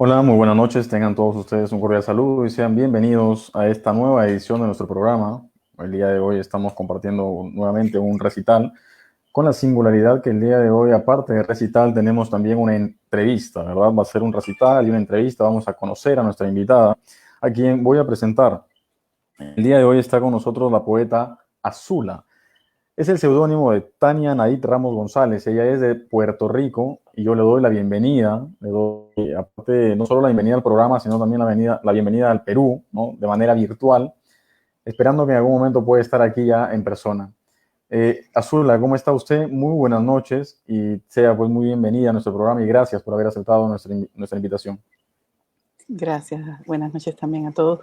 Hola, muy buenas noches. Tengan todos ustedes un cordial saludo y sean bienvenidos a esta nueva edición de nuestro programa. El día de hoy estamos compartiendo nuevamente un recital con la singularidad que el día de hoy, aparte de recital, tenemos también una entrevista, ¿verdad? Va a ser un recital y una entrevista. Vamos a conocer a nuestra invitada, a quien voy a presentar. El día de hoy está con nosotros la poeta Azula. Es el seudónimo de Tania Naid Ramos González. Ella es de Puerto Rico y yo le doy la bienvenida. Le doy, aparte, no solo la bienvenida al programa, sino también la bienvenida al Perú, ¿no? De manera virtual, esperando que en algún momento pueda estar aquí ya en persona. Azula, ¿cómo está usted? Muy buenas noches y sea pues muy bienvenida a nuestro programa y gracias por haber aceptado nuestra invitación. Gracias. Buenas noches también a todos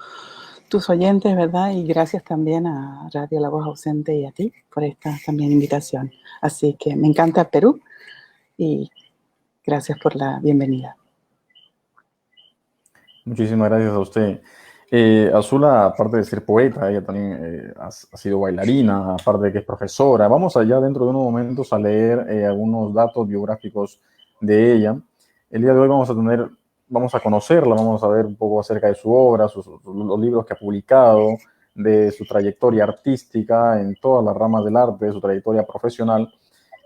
tus oyentes, ¿verdad? Y gracias también a Radio La Voz Ausente y a ti por esta también invitación. Así que me encanta Perú y gracias por la bienvenida. Muchísimas gracias a usted. Azula, aparte de ser poeta, ella también ha sido bailarina, aparte de que es profesora. Vamos allá dentro de unos momentos a leer algunos datos biográficos de ella. El día de hoy vamos a conocerla, vamos a ver un poco acerca de su obra, los libros que ha publicado, de su trayectoria artística en todas las ramas del arte, de su trayectoria profesional.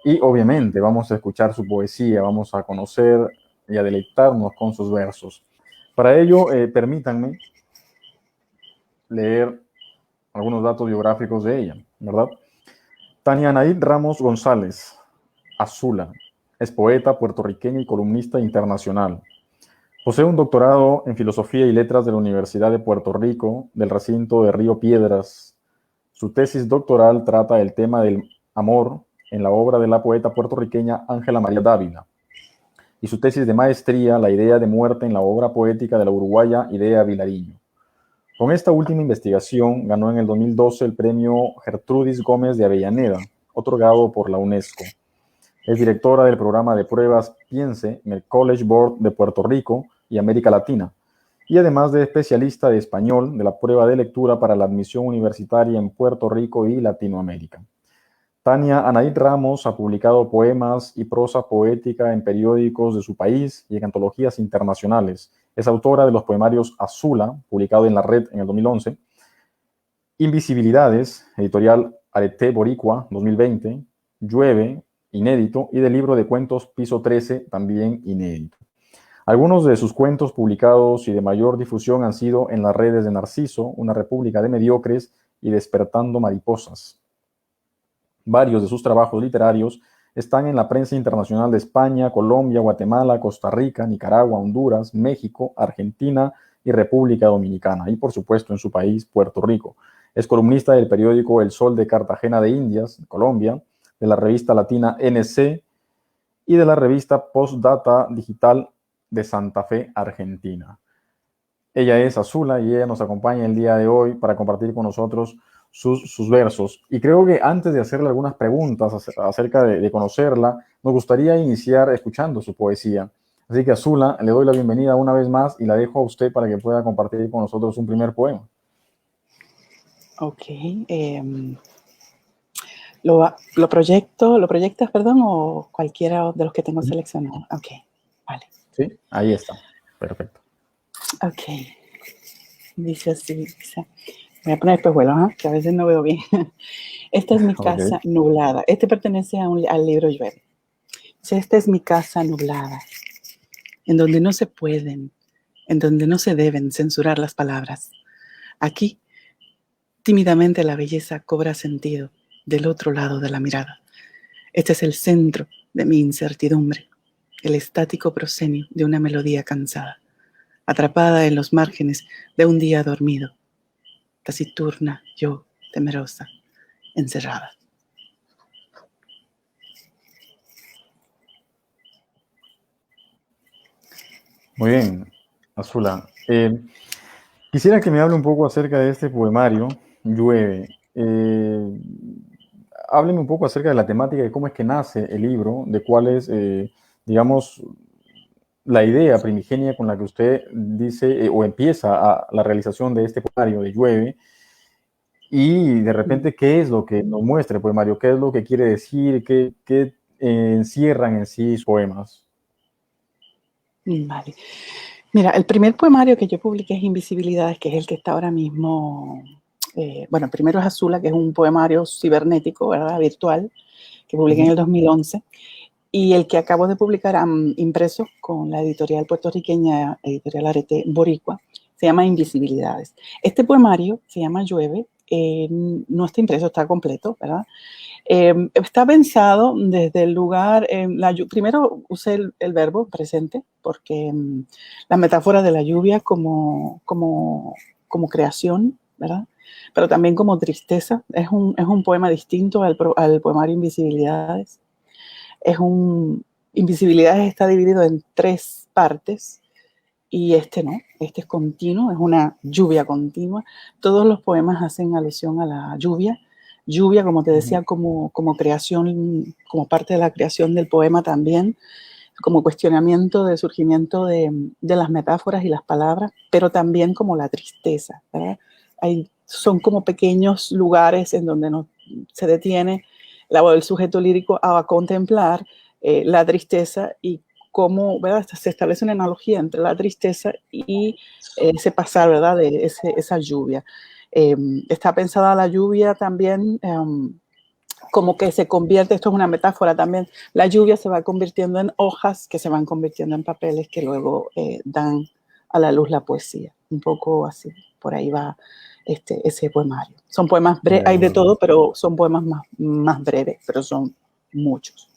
Y obviamente vamos a escuchar su poesía, vamos a conocer y a deleitarnos con sus versos. Para ello, permítanme leer algunos datos biográficos de ella, ¿verdad? Tania Naid Ramos González, Azula, es poeta puertorriqueña y columnista internacional. Posee un doctorado en Filosofía y Letras de la Universidad de Puerto Rico, del recinto de Río Piedras. Su tesis doctoral trata el tema del amor en la obra de la poeta puertorriqueña Ángela María Dávila. Y su tesis de maestría, la idea de muerte en la obra poética de la uruguaya Idea Vilariño. Con esta última investigación ganó en el 2012 el premio Gertrudis Gómez de Avellaneda, otorgado por la UNESCO. Es directora del programa de pruebas Piense en el College Board de Puerto Rico y América Latina, y además de especialista de español de la prueba de lectura para la admisión universitaria en Puerto Rico y Latinoamérica. Tania Anaid Ramos ha publicado poemas y prosa poética en periódicos de su país y en antologías internacionales. Es autora de los poemarios Azula, publicado en La Red en el 2011, Invisibilidades, editorial Arete Boricua, 2020, Llueve, inédito, y del libro de cuentos Piso 13, también inédito. Algunos de sus cuentos publicados y de mayor difusión han sido En las redes de Narciso, Una república de mediocres y Despertando mariposas. Varios de sus trabajos literarios están en la prensa internacional de España, Colombia, Guatemala, Costa Rica, Nicaragua, Honduras, México, Argentina y República Dominicana, y por supuesto en su país, Puerto Rico. Es columnista del periódico El Sol de Cartagena de Indias, Colombia, de la revista latina NC y de la revista Postdata Digital de Santa Fe, Argentina. Ella es Azula y ella nos acompaña el día de hoy para compartir con nosotros sus versos. Y creo que antes de hacerle algunas preguntas acerca de conocerla, nos gustaría iniciar escuchando su poesía. Así que Azula, le doy la bienvenida una vez más y la dejo a usted para que pueda compartir con nosotros un primer poema. Ok. ¿Lo proyectas, perdón, o cualquiera de los que tengo seleccionado? Ok, vale. Sí, ahí está. Perfecto. Ok. Dice así, dice. Voy a poner espejuelos, que a veces no veo bien. Esta es mi casa Okay. nublada. Este pertenece al libro Llueve. Dice, esta es mi casa nublada, en donde no se pueden, en donde no se deben censurar las palabras. Aquí, tímidamente la belleza cobra sentido del otro lado de la mirada. Este es el centro de mi incertidumbre, el estático proscenio de una melodía cansada, atrapada en los márgenes de un día dormido, taciturna, yo, temerosa, encerrada. Muy bien, Azula. Quisiera que me hable un poco acerca de este poemario, Llueve. Hábleme un poco acerca de la temática de cómo es que nace el libro, de cuál es, digamos, la idea primigenia con la que usted dice o empieza la realización de este poemario de Llueve, y de repente qué es lo que nos muestra el poemario, qué es lo que quiere decir, qué encierran en sí sus poemas. Vale. Mira, el primer poemario que yo publiqué es Invisibilidades, que es el que está ahora mismo. Bueno, primero es Azula, que es un poemario cibernético, ¿verdad? Virtual, que publiqué en el 2011. Y el que acabo de publicar impreso con la editorial puertorriqueña, editorial Arete Boricua, se llama Invisibilidades. Este poemario se llama Llueve, no está impreso, está completo, ¿verdad? Está pensado desde el lugar, primero usé el verbo presente, porque la metáfora de la lluvia como creación, ¿verdad? Pero también como tristeza. Es un poema distinto al poemario Invisibilidades. Invisibilidades está dividido en 3 partes y este no, este es continuo, es una lluvia continua. Todos los poemas hacen alusión a la lluvia. Lluvia, como te decía, como creación, como parte de la creación del poema también, como cuestionamiento del surgimiento de las metáforas y las palabras, pero también como la tristeza, ¿verdad? Son como pequeños lugares en donde se detiene la voz del sujeto lírico a contemplar la tristeza y cómo, ¿verdad? Se establece una analogía entre la tristeza y ese pasar, ¿verdad? De esa lluvia. Está pensada la lluvia también como que se convierte, esto es una metáfora también, la lluvia se va convirtiendo en hojas que se van convirtiendo en papeles que luego dan a la luz la poesía. Un poco así, por ahí va ese poemario. Son poemas breves, hay de todo, pero son poemas más breves, pero son muchos.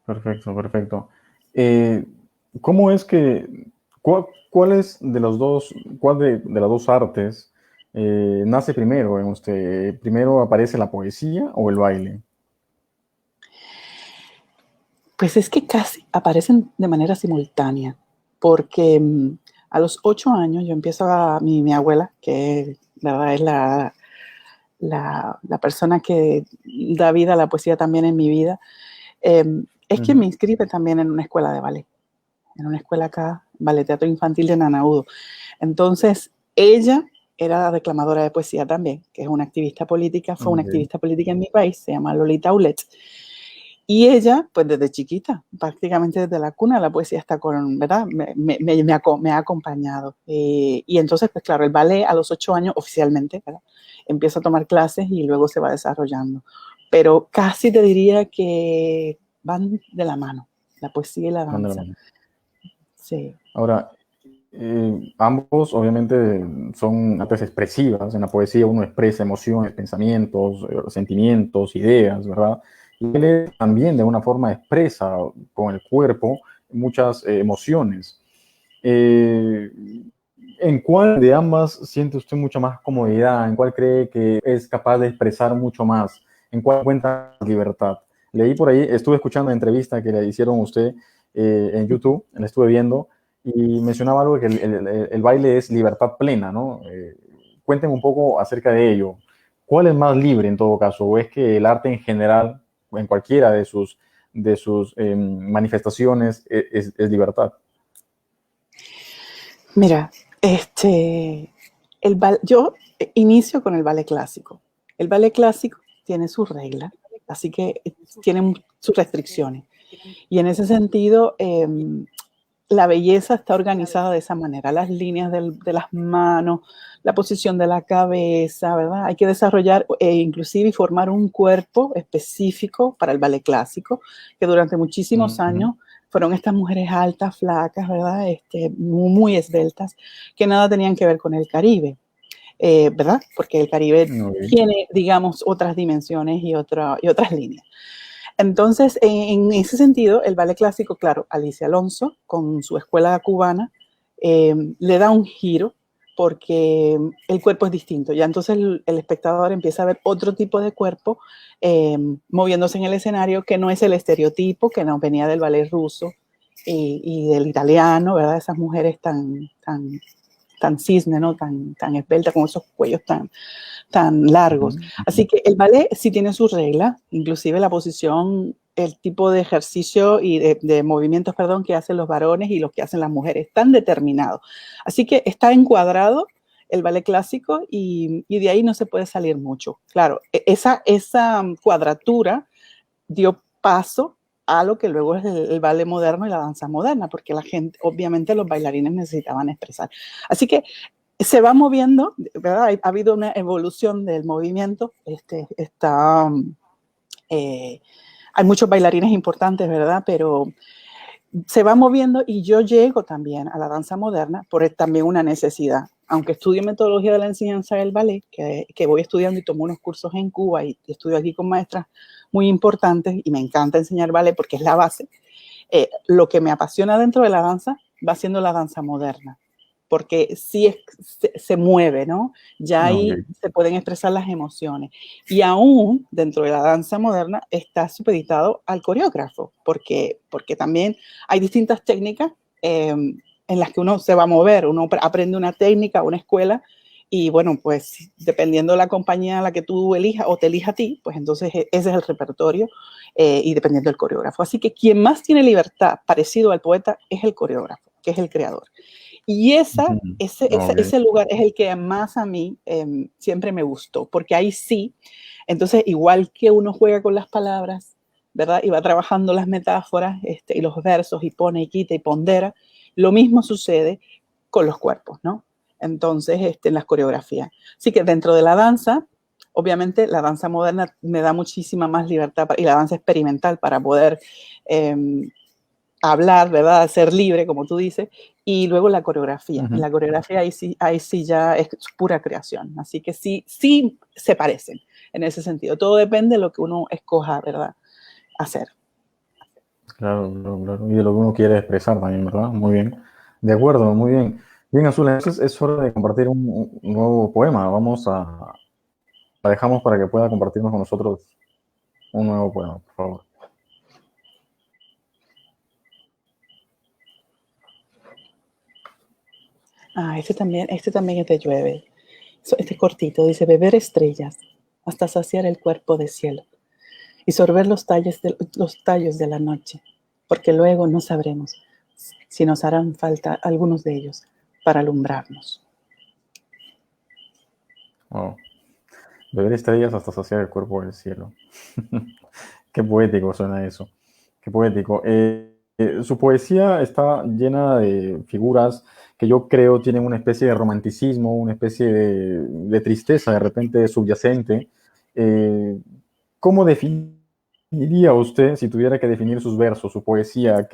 Perfecto, perfecto. ¿Cómo es que, cuál es de los dos, cuál de las dos artes nace primero en usted? ¿Primero aparece la poesía o el baile? Pues es que casi aparecen de manera simultánea, porque a los 8 años yo empiezo mi abuela, que la verdad es la persona que da vida a la poesía también en mi vida, es quien me inscribe también en una escuela de ballet, en una escuela acá, Ballet Teatro Infantil de Nanaudo. Entonces, ella era declamadora de poesía también, que es una activista política, fue una activista política en mi país, se llama Lolita Aulet. Y ella, pues desde chiquita, prácticamente desde la cuna, la poesía está ¿verdad? Me ha acompañado. Y entonces, pues claro, el ballet a los 8 años oficialmente, ¿verdad? Empieza a tomar clases y luego se va desarrollando. Pero casi te diría que van de la mano, la poesía y la danza. Sí. Ahora, ambos obviamente son artes expresivas. En la poesía uno expresa emociones, pensamientos, sentimientos, ideas, ¿verdad? Y él también de una forma expresa con el cuerpo muchas emociones. ¿En cuál de ambas siente usted mucha más comodidad? ¿En cuál cree que es capaz de expresar mucho más? ¿En cuál cuenta libertad? Leí por ahí, estuve escuchando la entrevista que le hicieron a usted en YouTube, la estuve viendo, y mencionaba algo que el baile es libertad plena, ¿no? Cuéntenme un poco acerca de ello. ¿Cuál es más libre en todo caso? ¿O es que el arte en general, en cualquiera de sus manifestaciones, es libertad? Mira, yo inicio con el ballet clásico. El ballet clásico tiene sus reglas, así que tiene sus restricciones. Y en ese sentido, la belleza está organizada de esa manera, las líneas de las manos, la posición de la cabeza, ¿verdad? Hay que desarrollar inclusive y formar un cuerpo específico para el ballet clásico, que durante muchísimos años fueron estas mujeres altas, flacas, ¿verdad? Muy esbeltas, que nada tenían que ver con el Caribe, ¿verdad? Porque el Caribe tiene, digamos, otras dimensiones y otras líneas. Entonces, en ese sentido, el ballet clásico, claro, Alicia Alonso, con su escuela cubana, le da un giro porque el cuerpo es distinto. Ya entonces el espectador empieza a ver otro tipo de cuerpo moviéndose en el escenario que no es el estereotipo que nos venía del ballet ruso y del italiano, ¿verdad? Esas mujeres tan cisne, ¿no? Tan esbeltas, con esos cuellos tan largos. Así que el ballet sí tiene sus reglas, inclusive la posición, el tipo de ejercicio y de movimientos, perdón, que hacen los varones y los que hacen las mujeres, están determinados. Así que está encuadrado el ballet clásico y de ahí no se puede salir mucho. Claro, esa cuadratura dio paso a lo que luego es el ballet moderno y la danza moderna, porque la gente, obviamente los bailarines necesitaban expresar. Así que se va moviendo, ¿verdad? Ha habido una evolución del movimiento, hay muchos bailarines importantes, ¿verdad? Pero se va moviendo y yo llego también a la danza moderna por también una necesidad. Aunque estudio metodología de la enseñanza del ballet, que voy estudiando y tomo unos cursos en Cuba y estudio aquí con maestras muy importantes y me encanta enseñar ballet porque es la base, lo que me apasiona dentro de la danza va siendo la danza moderna, porque sí se mueve, ¿no? Ya ahí se pueden expresar las emociones. Y aún dentro de la danza moderna está supeditado al coreógrafo, porque también hay distintas técnicas en las que uno se va a mover, uno aprende una técnica, una escuela, y bueno, pues dependiendo de la compañía a la que tú elijas o te elija a ti, pues entonces ese es el repertorio y dependiendo del coreógrafo. Así que quien más tiene libertad parecido al poeta es el coreógrafo, que es el creador. Y ese lugar es el que más a mí siempre me gustó, porque ahí sí, entonces igual que uno juega con las palabras, ¿verdad? Y va trabajando las metáforas y los versos y pone y quita y pondera, lo mismo sucede con los cuerpos, ¿no? Entonces, en las coreografías. Así que dentro de la danza, obviamente la danza moderna me da muchísima más libertad y la danza experimental para poder hablar, ¿verdad? Ser libre, como tú dices, y luego la coreografía. En la coreografía ahí sí ya es pura creación. Así que sí se parecen en ese sentido. Todo depende de lo que uno escoja, ¿verdad? Hacer. Claro, claro. Y de lo que uno quiere expresar también, ¿verdad? Muy bien. De acuerdo, muy bien. Bien, Azul, entonces es hora de compartir un nuevo poema. La dejamos para que pueda compartirnos con nosotros un nuevo poema, por favor. Este también es de Llueve. Este cortito dice: beber estrellas hasta saciar el cuerpo de cielo y sorber los tallos de la noche, porque luego no sabremos si nos harán falta algunos de ellos para alumbrarnos. Oh. Beber estrellas hasta saciar el cuerpo del cielo. Qué poético suena eso. Qué poético. Su poesía está llena de figuras que yo creo tienen una especie de romanticismo, una especie de tristeza de repente subyacente. ¿Cómo definiría usted, si tuviera que definir sus versos, su poesía,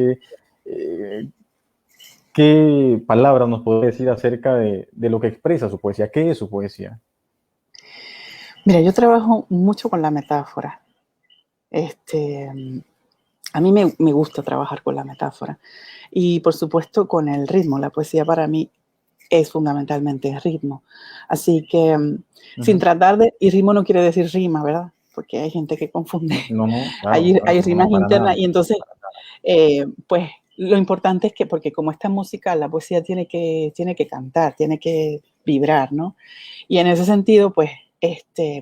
qué palabras nos podría decir acerca de lo que expresa su poesía? ¿Qué es su poesía? Mira, yo trabajo mucho con la metáfora. A mí me gusta trabajar con la metáfora y por supuesto con el ritmo. La poesía para mí es fundamentalmente ritmo. Así que sin tratar de, y ritmo no quiere decir rima, ¿verdad? Porque hay gente que confunde. No, claro, Hay rimas para internas nada. y entonces, pues lo importante es que, porque como está musical, la poesía tiene que cantar, tiene que vibrar, ¿no? Y en ese sentido, pues,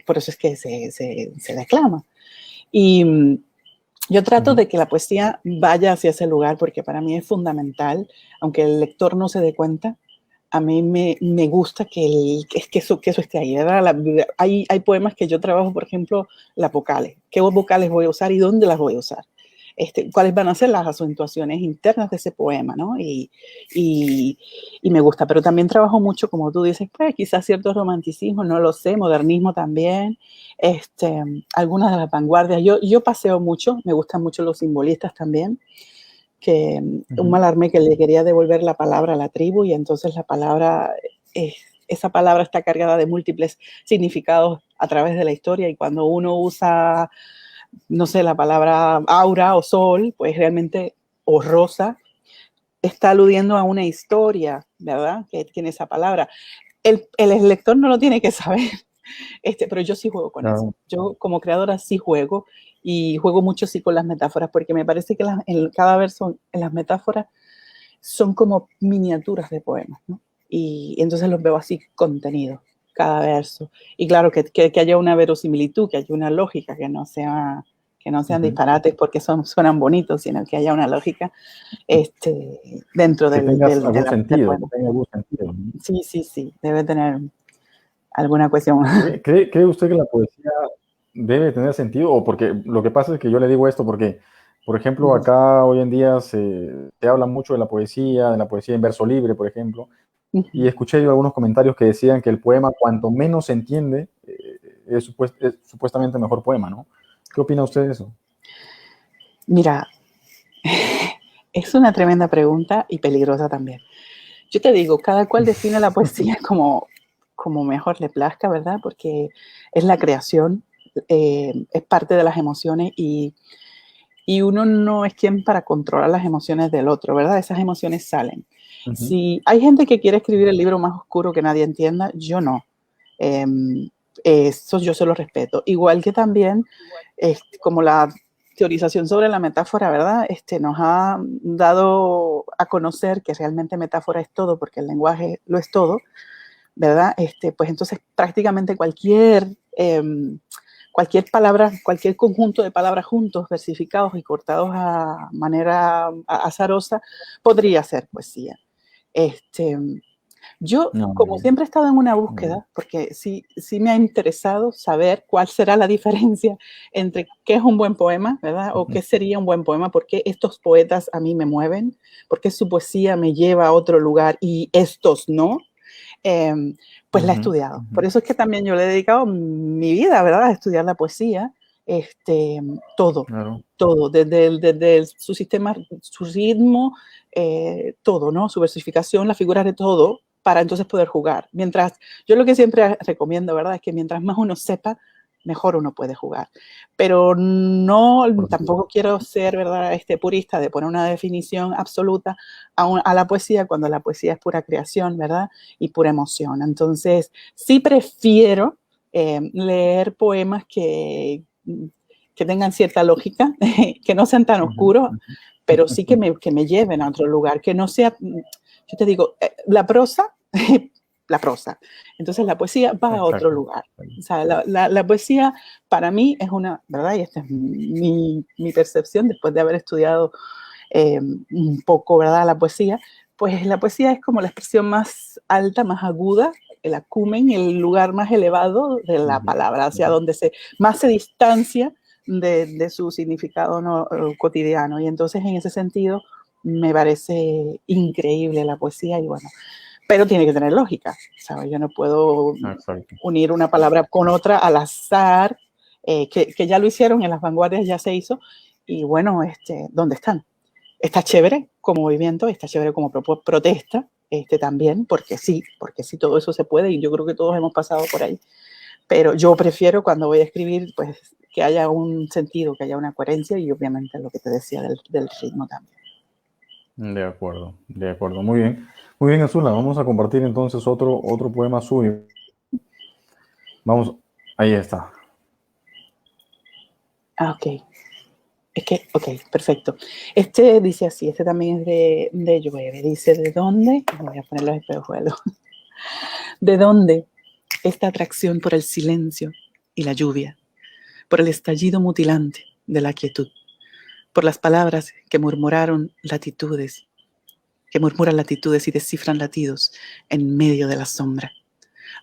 por eso es que se declama. Y yo trato de que la poesía vaya hacia ese lugar porque para mí es fundamental, aunque el lector no se dé cuenta, a mí me gusta que eso esté ahí, ¿verdad? Hay poemas que yo trabajo, por ejemplo, las vocales. ¿Qué vocales voy a usar y dónde las voy a usar? Cuáles van a ser las acentuaciones internas de ese poema, ¿no? Y me gusta, pero también trabajo mucho, como tú dices, pues quizás cierto romanticismo, no lo sé, modernismo también, algunas de las vanguardias. Yo paseo mucho, me gustan mucho los simbolistas también, que un Mallarmé que le quería devolver la palabra a la tribu y entonces la palabra, esa palabra está cargada de múltiples significados a través de la historia y cuando uno usa, no sé, la palabra aura o sol, pues realmente, o rosa, está aludiendo a una historia, ¿verdad? Que tiene esa palabra. El lector no lo tiene que saber, pero yo sí juego con eso. Yo como creadora sí juego y juego mucho sí con las metáforas porque me parece que en cada verso, en las metáforas, son como miniaturas de poemas, ¿no? Y entonces los veo así contenidos, cada verso. Y claro, que haya una verosimilitud, que haya una lógica, que no sean disparates porque suenan bonitos, sino que haya una lógica dentro que del algún sentido, poema. que tenga algún sentido. Sí, debe tener alguna cuestión. ¿Cree usted que la poesía debe tener sentido? O porque lo que pasa es que yo le digo esto porque Por ejemplo, acá hoy en día se habla mucho de la poesía en verso libre, por ejemplo, y escuché yo algunos comentarios que decían que el poema, cuanto menos se entiende, es supuestamente mejor poema, ¿no? ¿Qué opina usted de eso? Mira, es una tremenda pregunta y peligrosa también. Yo te digo, cada cual define la poesía como mejor le plazca, ¿verdad? Porque es la creación, es parte de las emociones y uno no es quien para controlar las emociones del otro, ¿verdad? Esas emociones salen. Ujú. Si hay gente que quiere escribir el libro más oscuro que nadie entienda, yo no. Eh, Eso yo se lo respeto. Igual que también, como la teorización sobre la metáfora, ¿verdad? Nos ha dado a conocer que realmente metáfora es todo, porque el lenguaje lo es todo, ¿verdad? Pues entonces prácticamente cualquier palabra, cualquier conjunto de palabras juntos, versificados y cortados a manera azarosa, podría ser poesía. Este, yo, No, muy como bien, siempre he estado en una muy bien. búsqueda, porque sí me ha interesado saber cuál será la diferencia entre qué es un buen poema, ¿verdad? O Ujú, qué sería un buen poema, por qué estos poetas a mí me mueven, por qué su poesía me lleva a otro lugar y estos no. Eh, pues la he ujú, estudiado. ujú. Por eso es que también yo le he dedicado mi vida, ¿verdad?, a estudiar la poesía, todo, Claro. todo, su sistema, su ritmo, todo, ¿no? Su versificación, las figuras de todo, para entonces poder jugar. Mientras, yo lo que siempre recomiendo, ¿verdad?, es que mientras más uno sepa, mejor uno puede jugar. Pero no, Por supuesto. tampoco quiero ser, ¿verdad?, purista de poner una definición absoluta a la poesía cuando la poesía es pura creación, ¿verdad? Y pura emoción. Entonces, sí prefiero leer poemas que tengan cierta lógica, que no sean tan Ujú, oscuros, ujú. pero sí que me lleven a otro lugar, que no sea, yo te digo, la prosa, la prosa. Entonces la poesía va a otro Exacto. lugar. O sea, la poesía para mí es una, ¿verdad? Y esta es mi percepción después de haber estudiado un poco, ¿verdad?, la poesía, pues la poesía es como la expresión más alta, más aguda, el acumen, el lugar más elevado de la Ujú, palabra, hacia ujú. donde más se distancia de su significado no, cotidiano. Y entonces, en ese sentido, me parece increíble la poesía y bueno, pero tiene que tener lógica, ¿sabes? Yo no puedo Exacto. unir una palabra con otra al azar, que ya lo hicieron en las vanguardias, ya se hizo, y bueno, ¿dónde están? Está chévere como movimiento, está chévere como protesta, también, porque sí, todo eso se puede y yo creo que todos hemos pasado por ahí. Pero yo prefiero cuando voy a escribir, pues que haya un sentido, que haya una coherencia y obviamente lo que te decía del ritmo también. De acuerdo, de acuerdo. Muy bien. Muy bien, Azula. Vamos a compartir entonces otro poema suyo. Vamos, ahí está. Ah, ok. Ok, perfecto. Dice así, también es de Llueve. Dice, ¿de dónde? Voy a poner los espejuelos. ¿De dónde esta atracción por el silencio y la lluvia? Por el estallido mutilante de la quietud, por las palabras que murmuran latitudes y descifran latidos en medio de la sombra.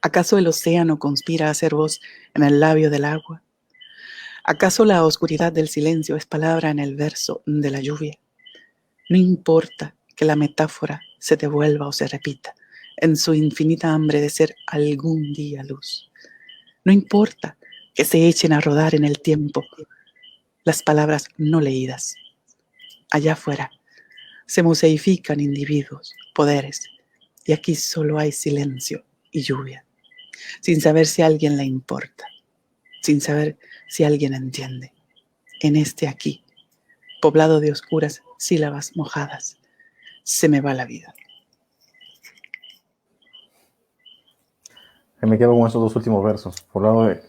¿Acaso el océano conspira a hacer voz en el labio del agua? ¿Acaso la oscuridad del silencio es palabra en el verso de la lluvia? No importa que la metáfora se devuelva o se repita en su infinita hambre de ser algún día luz. No importa que se echen a rodar en el tiempo las palabras no leídas. Allá afuera se museifican individuos, poderes, y aquí solo hay silencio y lluvia, sin saber si a alguien le importa, sin saber si alguien entiende. En aquí, poblado de oscuras sílabas mojadas, se me va la vida. Que me quedo con esos dos últimos versos. Por lado de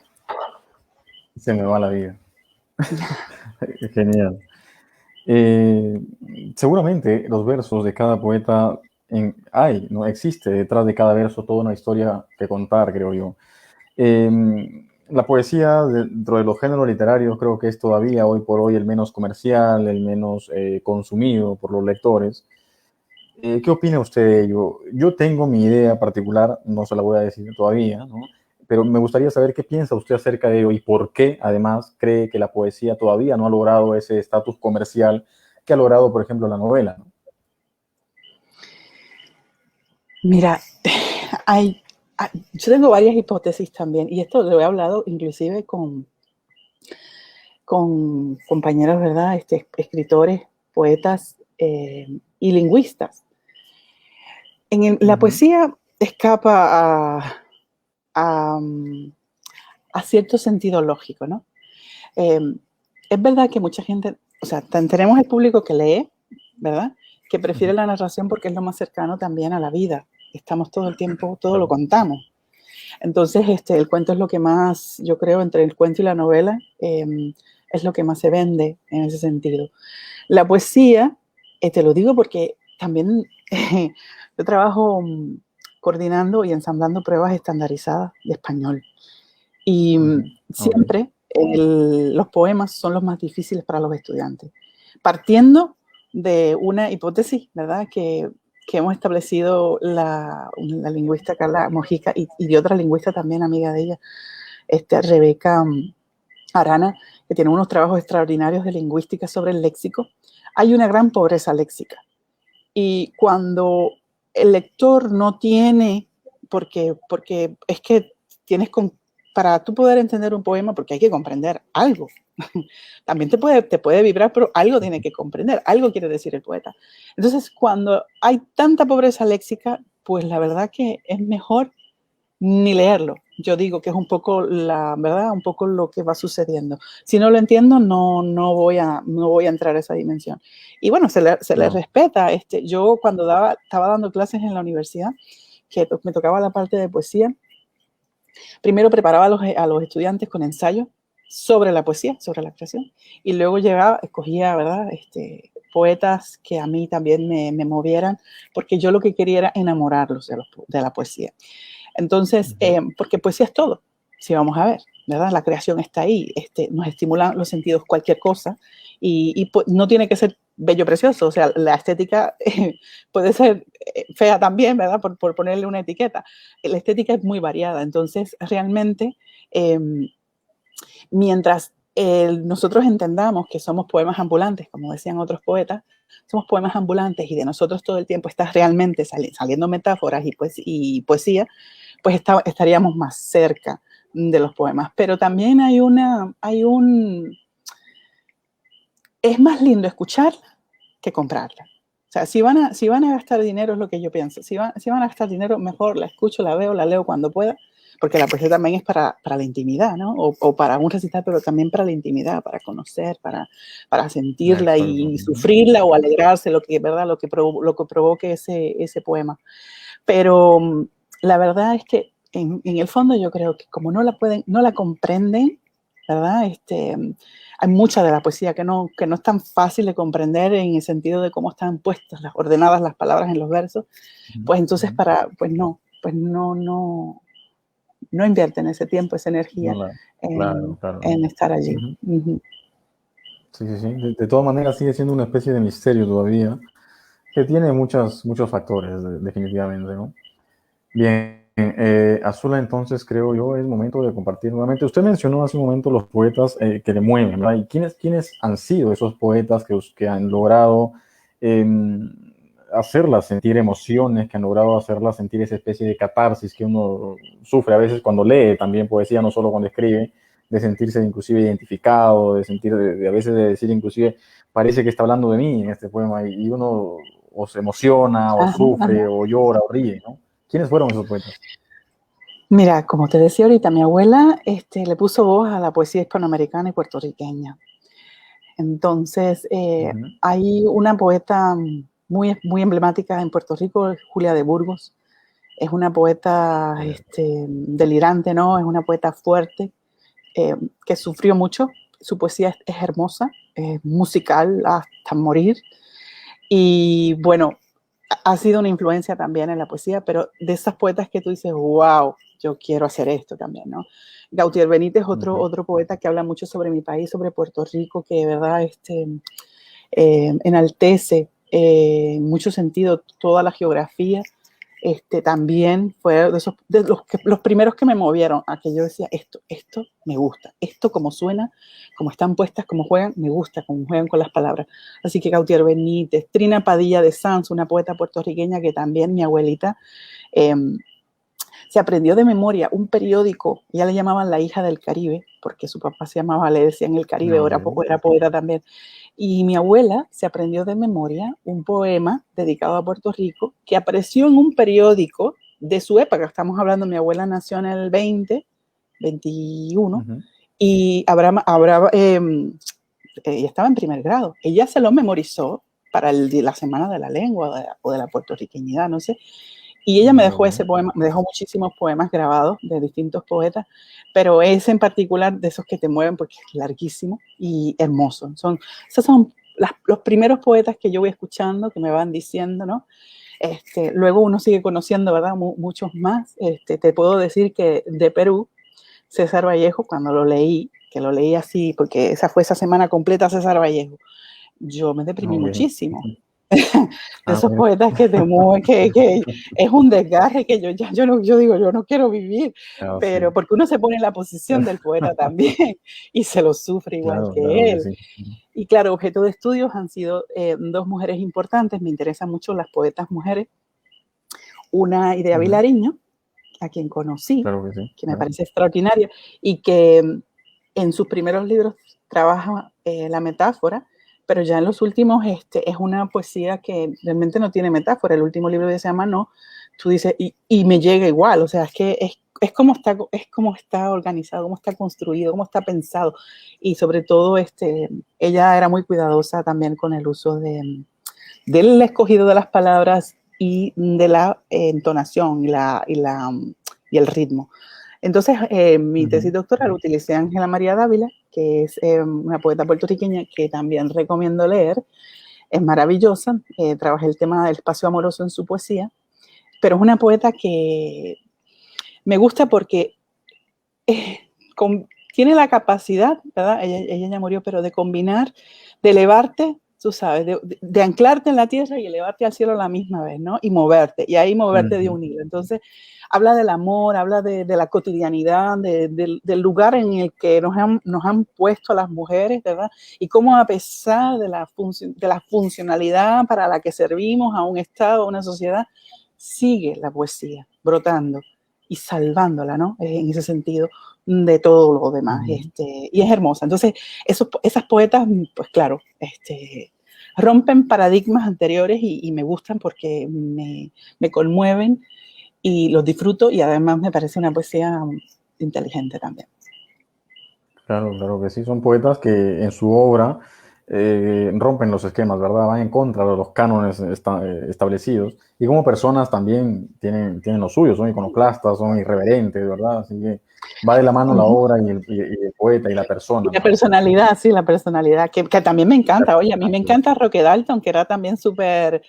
se me va la vida. Genial. Eh, Seguramente los versos de cada poeta no existe detrás de cada verso toda una historia que contar, creo yo. La poesía dentro de los géneros literarios creo que es todavía hoy por hoy el menos comercial, el menos consumido por los lectores. ¿Qué opina usted de ello? Yo tengo mi idea particular, no se la voy a decir todavía, ¿no? pero me gustaría saber qué piensa usted acerca de ello y por qué, además, cree que la poesía todavía no ha logrado ese estatus comercial que ha logrado, por ejemplo, la novela, ¿no? Mira, yo tengo varias hipótesis también, y esto lo he hablado inclusive con compañeros, ¿verdad? Escritores, poetas y lingüistas. La poesía escapa a, a cierto sentido lógico, ¿no? Es verdad que mucha gente, o sea, tenemos el público que lee, ¿verdad? Que prefiere la narración porque es lo más cercano también a la vida. Estamos todo el tiempo, todo lo contamos. Entonces, el cuento es lo que más, yo creo, entre el cuento y la novela, es lo que más se vende en ese sentido. La poesía, te lo digo porque también yo trabajo coordinando y ensamblando pruebas estandarizadas de español. Y siempre los poemas son los más difíciles para los estudiantes. Partiendo de una hipótesis, ¿verdad?, que hemos establecido la lingüista Carla Mojica y de otra lingüista también, amiga de ella, Rebeca Arana, que tiene unos trabajos extraordinarios de lingüística sobre el léxico. Hay una gran pobreza léxica. Y cuando el lector no tiene, porque es que tienes para tú poder entender un poema, porque hay que comprender algo. También te puede vibrar, pero algo tiene que comprender, algo quiere decir el poeta. Entonces, cuando hay tanta pobreza léxica, pues la verdad que es mejor ni leerlo. Yo digo que es un poco ¿verdad? Un poco lo que va sucediendo. Si no lo entiendo, no voy a entrar a esa dimensión. Y bueno, se le respeta. Yo cuando estaba dando clases en la universidad, que me tocaba la parte de poesía, primero preparaba a los estudiantes con ensayos sobre la poesía, sobre la creación, y luego escogía, ¿verdad?, poetas que a mí también me movieran, porque yo lo que quería era enamorarlos de la poesía. Entonces, porque poesía es todo, si vamos a ver, ¿verdad? La creación está ahí, nos estimulan los sentidos cualquier cosa, y no tiene que ser bello, precioso, o sea, la estética puede ser fea también, ¿verdad? Por ponerle una etiqueta. La estética es muy variada, entonces realmente, mientras nosotros entendamos que somos poemas ambulantes, como decían otros poetas, somos poemas ambulantes y de nosotros todo el tiempo está realmente saliendo metáforas y poesía, pues estaríamos más cerca de los poemas. Pero también es más lindo escucharla que comprarla. O sea, si van a gastar dinero, es lo que yo pienso. Si van a gastar dinero, mejor la escucho, la veo, la leo cuando pueda, porque la poesía también es para la intimidad, ¿no? O para un recital, pero también para la intimidad, para conocer, para sentirla y sufrirla o alegrarse, ¿verdad? Lo que provoque ese poema. Pero la verdad es que en el fondo yo creo que como no la comprenden, ¿verdad? Hay mucha de la poesía que no es tan fácil de comprender en el sentido de cómo están puestas, ordenadas las palabras en los versos, pues entonces no invierten ese tiempo, esa energía en estar allí. Sí. De todas maneras sigue siendo una especie de misterio todavía, que tiene muchos factores, definitivamente, ¿no? Bien, Azula, entonces creo yo es momento de compartir nuevamente. Usted mencionó hace un momento los poetas que le mueven, ¿verdad? ¿Y quiénes han sido esos poetas que han logrado hacerla sentir emociones, que han logrado hacerla sentir esa especie de catarsis que uno sufre a veces cuando lee también poesía, no solo cuando escribe, de sentirse inclusive identificado, de sentir, a veces de decir inclusive, parece que está hablando de mí en este poema, y uno o se emociona, o sufre, o llora, o ríe, ¿no? ¿Quiénes fueron esos poetas? Mira, como te decía ahorita, mi abuela le puso voz a la poesía hispanoamericana y puertorriqueña. Entonces, hay una poeta muy, muy emblemática en Puerto Rico, Julia de Burgos. Es una poeta delirante, ¿no? Es una poeta fuerte, que sufrió mucho. Su poesía es hermosa, es musical hasta morir. Y bueno, ha sido una influencia también en la poesía, pero de esas poetas que tú dices, wow, yo quiero hacer esto también, ¿no? Gautier Benítez, otro poeta que habla mucho sobre mi país, sobre Puerto Rico, que de verdad enaltece en mucho sentido toda la geografía también fue de los primeros que me movieron a que yo decía, esto me gusta, esto como suena, como están puestas, como juegan, me gusta, como juegan con las palabras. Así que Gautier Benítez, Trina Padilla de Sanz, una poeta puertorriqueña que también mi abuelita se aprendió de memoria un periódico, ya le llamaban La Hija del Caribe, porque su papá se llamaba, le decían El Caribe, No, era poeta también. Y mi abuela se aprendió de memoria un poema dedicado a Puerto Rico que apareció en un periódico de su época. Estamos hablando, mi abuela nació en el 21, y ella estaba en primer grado. Ella se lo memorizó para la Semana de la Lengua o de la puertorriqueñidad, no sé. Y ella me dejó ese poema, me dejó muchísimos poemas grabados de distintos poetas, pero ese en particular, de esos que te mueven, porque es larguísimo y hermoso. Esos son los primeros poetas que yo voy escuchando, que me van diciendo, ¿no? Luego uno sigue conociendo, ¿verdad? Muchos más. Te puedo decir que de Perú, César Vallejo, cuando lo leí, que lo leí así, porque esa fue esa semana completa César Vallejo, yo me deprimí muchísimo. De esos poetas que te mueven, que es un desgarre que yo digo, yo no quiero vivir, pero sí. Porque uno se pone en la posición del poeta también y se lo sufre igual que él. Que sí. Y claro, objeto de estudios han sido dos mujeres importantes, me interesan mucho las poetas mujeres. Una, Idea Vilariño, a quien conocí, que me parece extraordinaria, y que en sus primeros libros trabaja la metáfora, pero ya en los últimos es una poesía que realmente no tiene metáfora. El último libro que se llama No, tú dices, y me llega igual, o sea, es que es como está organizado, cómo está construido, cómo está pensado, y sobre todo ella era muy cuidadosa también con el uso del escogido de las palabras y de la entonación y el ritmo. Entonces, mi tesis doctoral utilicé a Ángela María Dávila, que es una poeta puertorriqueña que también recomiendo leer. Es maravillosa. Trabajé el tema del espacio amoroso en su poesía, pero es una poeta que me gusta porque tiene la capacidad, ¿verdad? Ella ya murió, pero de combinar, de elevarte, tú sabes, de anclarte en la tierra y elevarte al cielo a la misma vez, ¿no? Y moverte, y ahí moverte de un hilo. Entonces, habla del amor, habla de la cotidianidad, del lugar en el que nos han puesto a las mujeres, ¿verdad? Y cómo a pesar de la funcionalidad para la que servimos a un Estado, a una sociedad, sigue la poesía brotando y salvándola, ¿no? En ese sentido, de todo lo demás. Y es hermosa. Entonces, esas poetas, pues claro, rompen paradigmas anteriores y me gustan porque me conmueven y los disfruto, y además me parece una poesía inteligente también. Claro que sí, son poetas que en su obra rompen los esquemas, ¿verdad? Van en contra de los cánones establecidos, y como personas también tienen lo suyo, son iconoclastas, son irreverentes, ¿verdad? Así que va de la mano la obra y el poeta y la persona. Y la personalidad, sí, la personalidad, que también me encanta. Oye, a mí me encanta Roque Dalton, que era también súper,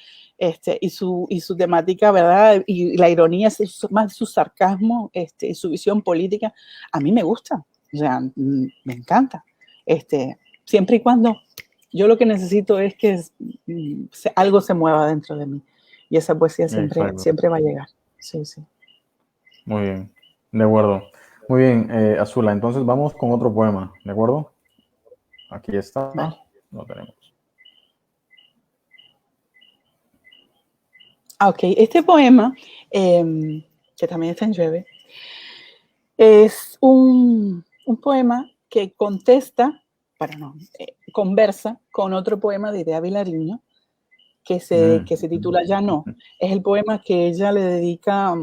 y su temática, ¿verdad? Y la ironía, más su sarcasmo, y su visión política, a mí me gusta. O sea, me encanta. Siempre y cuando yo lo que necesito es que algo se mueva dentro de mí. Y esa poesía siempre va a llegar. Sí, sí. Muy bien, de acuerdo. Muy bien, Azula, entonces vamos con otro poema, ¿de acuerdo? Aquí está, vale. Lo tenemos. Ok, este poema, que también está en Llueve, es un poema que conversa con otro poema de Idea Vilariño que se titula Ya no. Es el poema que ella le dedica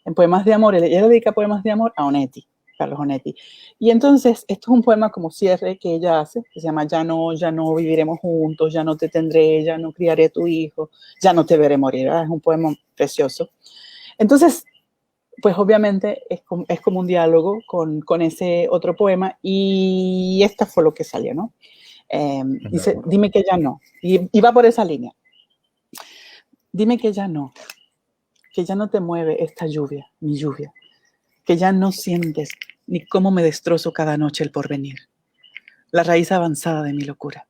en poemas de amor. Ella le dedica poemas de amor a Onetti, Carlos Onetti. Y entonces, esto es un poema como cierre que ella hace, que se llama ya no viviremos juntos, ya no te tendré, ya no criaré a tu hijo, ya no te veré morir. ¿Verdad? Es un poema precioso. Entonces, pues obviamente es como un diálogo con ese otro poema, y esta fue lo que salió, ¿no? Dice, dime que ya no. Y va por esa línea. Dime que ya no te mueve esta lluvia, mi lluvia, que ya no sientes ni cómo me destrozo cada noche el porvenir, la raíz avanzada de mi locura,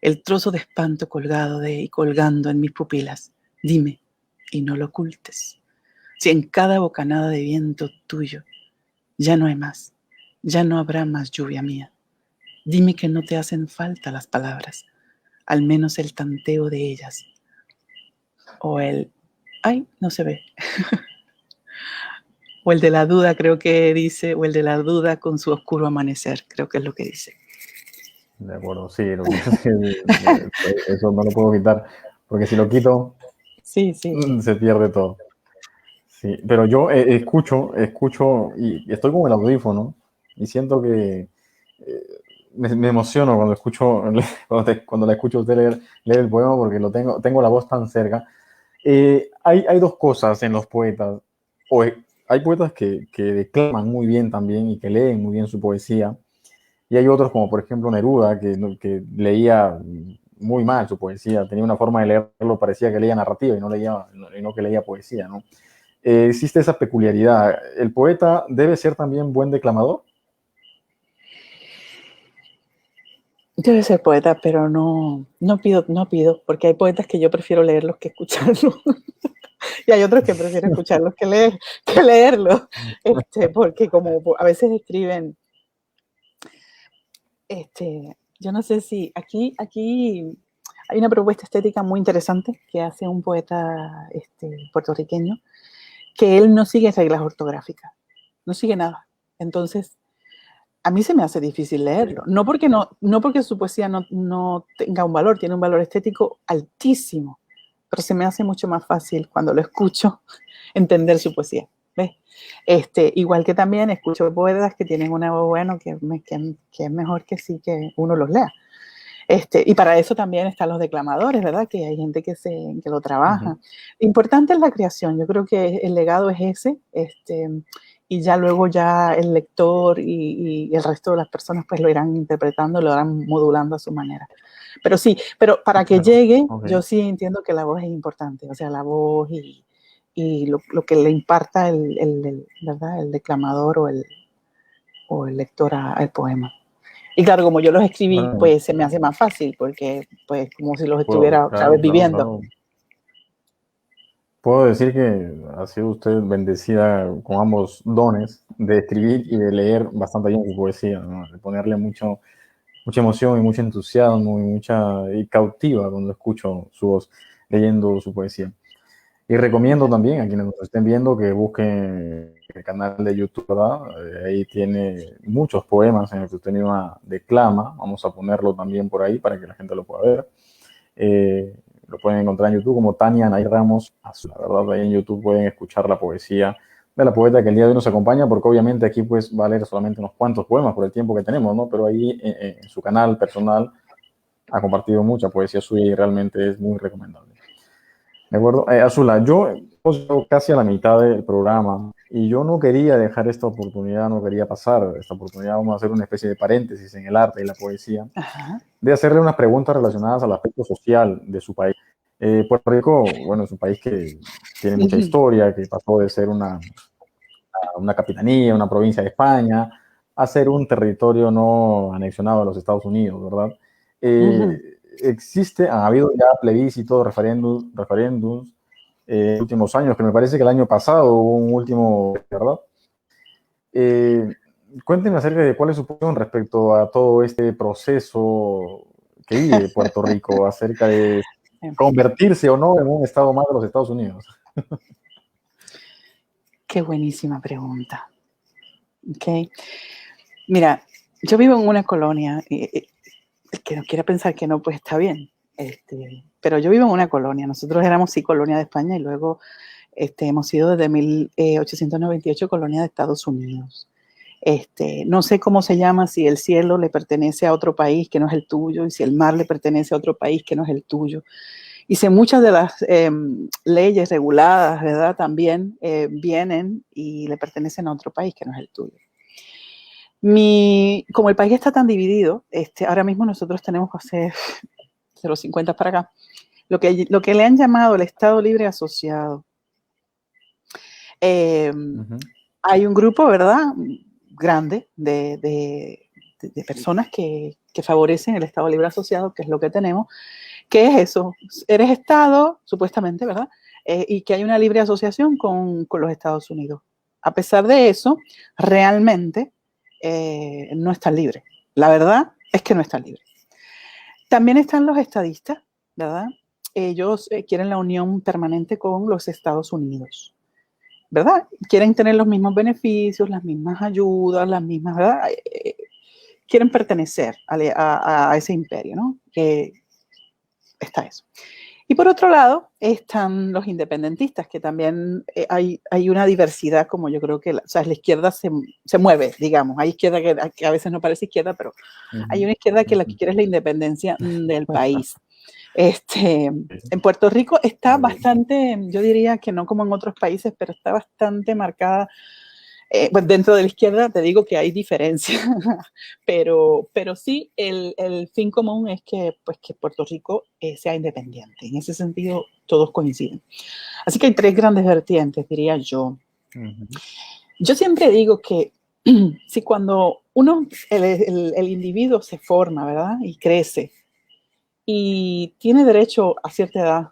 el trozo de espanto colgando y colgando en mis pupilas. Dime y no lo ocultes. Si en cada bocanada de viento tuyo ya no hay más, ya no habrá más lluvia mía, dime que no te hacen falta las palabras, al menos el tanteo de ellas. O el, ay, no se ve. O el de la duda, creo que dice, o el de la duda con su oscuro amanecer, creo que es lo que dice. De acuerdo, sí, lo que pasa es que eso no lo puedo quitar, porque si lo quito, Sí. se pierde todo. Sí, pero yo escucho y estoy con el audífono y siento que me emociono cuando escucho, cuando la escucho a usted leer el poema porque tengo la voz tan cerca. Hay dos cosas en los poetas. Hay poetas que declaman muy bien también y que leen muy bien su poesía. Y hay otros como por ejemplo Neruda que leía muy mal su poesía. Tenía una forma de leerlo, parecía que leía narrativa y no que leía poesía, ¿no? Existe esa peculiaridad. ¿El poeta debe ser también buen declamador? Debe ser poeta, pero no pido, porque hay poetas que yo prefiero leerlos que escucharlos. Y hay otros que prefiero escucharlos que leerlos. Porque como a veces escriben, yo no sé si aquí hay una propuesta estética muy interesante que hace un poeta puertorriqueño, que él no sigue reglas ortográficas, no sigue nada. Entonces, a mí se me hace difícil leerlo. No porque su poesía no tenga un valor, tiene un valor estético altísimo, pero se me hace mucho más fácil cuando lo escucho entender su poesía. ¿Ves? Igual que también escucho poetas que tienen una voz bueno, que es mejor que sí que uno los lea. Y para eso también están los declamadores, ¿verdad? Que hay gente que lo trabaja. Uh-huh. Importante es la creación. Yo creo que el legado es ese. Y ya luego ya el lector y el resto de las personas pues lo irán interpretando, lo irán modulando a su manera. Pero sí, pero para que llegue, Okay. yo sí entiendo que la voz es importante. O sea, la voz y lo que le imparta ¿verdad? El declamador o el lector al poema. Y claro, como yo los escribí, pues se me hace más fácil, porque pues como si los estuviera otra vez viviendo. Claro. Puedo decir que ha sido usted bendecida con ambos dones de escribir y de leer bastante bien su poesía, ¿no? De ponerle mucha emoción y mucho entusiasmo y cautiva cuando escucho su voz leyendo su poesía. Y recomiendo también a quienes nos estén viendo que busquen el canal de YouTube, ¿verdad? Ahí tiene muchos poemas en el que usted misma declama. Vamos a ponerlo también por ahí para que la gente lo pueda ver. Lo pueden encontrar en YouTube como Tania Anaí Ramos Azul, la verdad. Ahí en YouTube pueden escuchar la poesía de la poeta que el día de hoy nos acompaña, porque obviamente aquí pues va a leer solamente unos cuantos poemas por el tiempo que tenemos, ¿no? Pero ahí en su canal personal ha compartido mucha poesía suya y realmente es muy recomendable. ¿De acuerdo? Azula, yo casi a la mitad del programa y yo no quería dejar esta oportunidad, no quería pasar esta oportunidad. Vamos a hacer una especie de paréntesis en el arte y la poesía, de hacerle unas preguntas relacionadas al aspecto social de su país. Puerto Rico, bueno, es un país que tiene mucha historia, que pasó de ser una capitanía, una provincia de España, a ser un territorio no anexionado a los Estados Unidos, ¿verdad? Ha habido ya plebiscitos, referéndums en los últimos años, que me parece que el año pasado hubo un último, ¿verdad? Cuéntenme acerca de cuál es su opinión respecto a todo este proceso que vive Puerto Rico, acerca de convertirse o no en un estado más de los Estados Unidos. Qué buenísima pregunta. Okay. Mira, yo vivo en una colonia, el que no quiera pensar que no, pues está bien. Pero yo vivo en una colonia. Nosotros éramos sí colonia de España y luego hemos sido desde 1898 colonia de Estados Unidos. No sé cómo se llama, si el cielo le pertenece a otro país que no es el tuyo y si el mar le pertenece a otro país que no es el tuyo. Y si muchas de las leyes reguladas, ¿verdad? También vienen y le pertenecen a otro país que no es el tuyo. Como el país está tan dividido, ahora mismo nosotros tenemos que hacer de los 50 para acá, lo que le han llamado el Estado Libre Asociado. Hay un grupo, ¿verdad?, grande de personas que favorecen el Estado Libre Asociado, que es lo que tenemos, ¿Qué es eso? Eres Estado, supuestamente, ¿verdad? Y que hay una libre asociación con los Estados Unidos. A pesar de eso, realmente no está libre. La verdad es que no está libre. También están los estadistas, ¿verdad? Ellos quieren la unión permanente con los Estados Unidos, ¿verdad? Quieren tener los mismos beneficios, las mismas ayudas, las mismas, ¿verdad? Quieren pertenecer a ese imperio, ¿no? Que está eso. Y por otro lado están los independentistas, que también hay una diversidad, como yo creo que o sea, la izquierda se mueve, digamos. Hay izquierda que a veces no parece izquierda, pero hay una izquierda que la que quiere es la independencia del país. En Puerto Rico está bastante, yo diría que no como en otros países, pero está bastante marcada. Pues dentro de la izquierda te digo que hay diferencias, pero sí el fin común es que, pues, que Puerto Rico sea independiente. En ese sentido, todos coinciden. Así que hay tres grandes vertientes, diría yo. Yo siempre digo que si cuando el individuo se forma, ¿verdad? Y crece y tiene derecho a cierta edad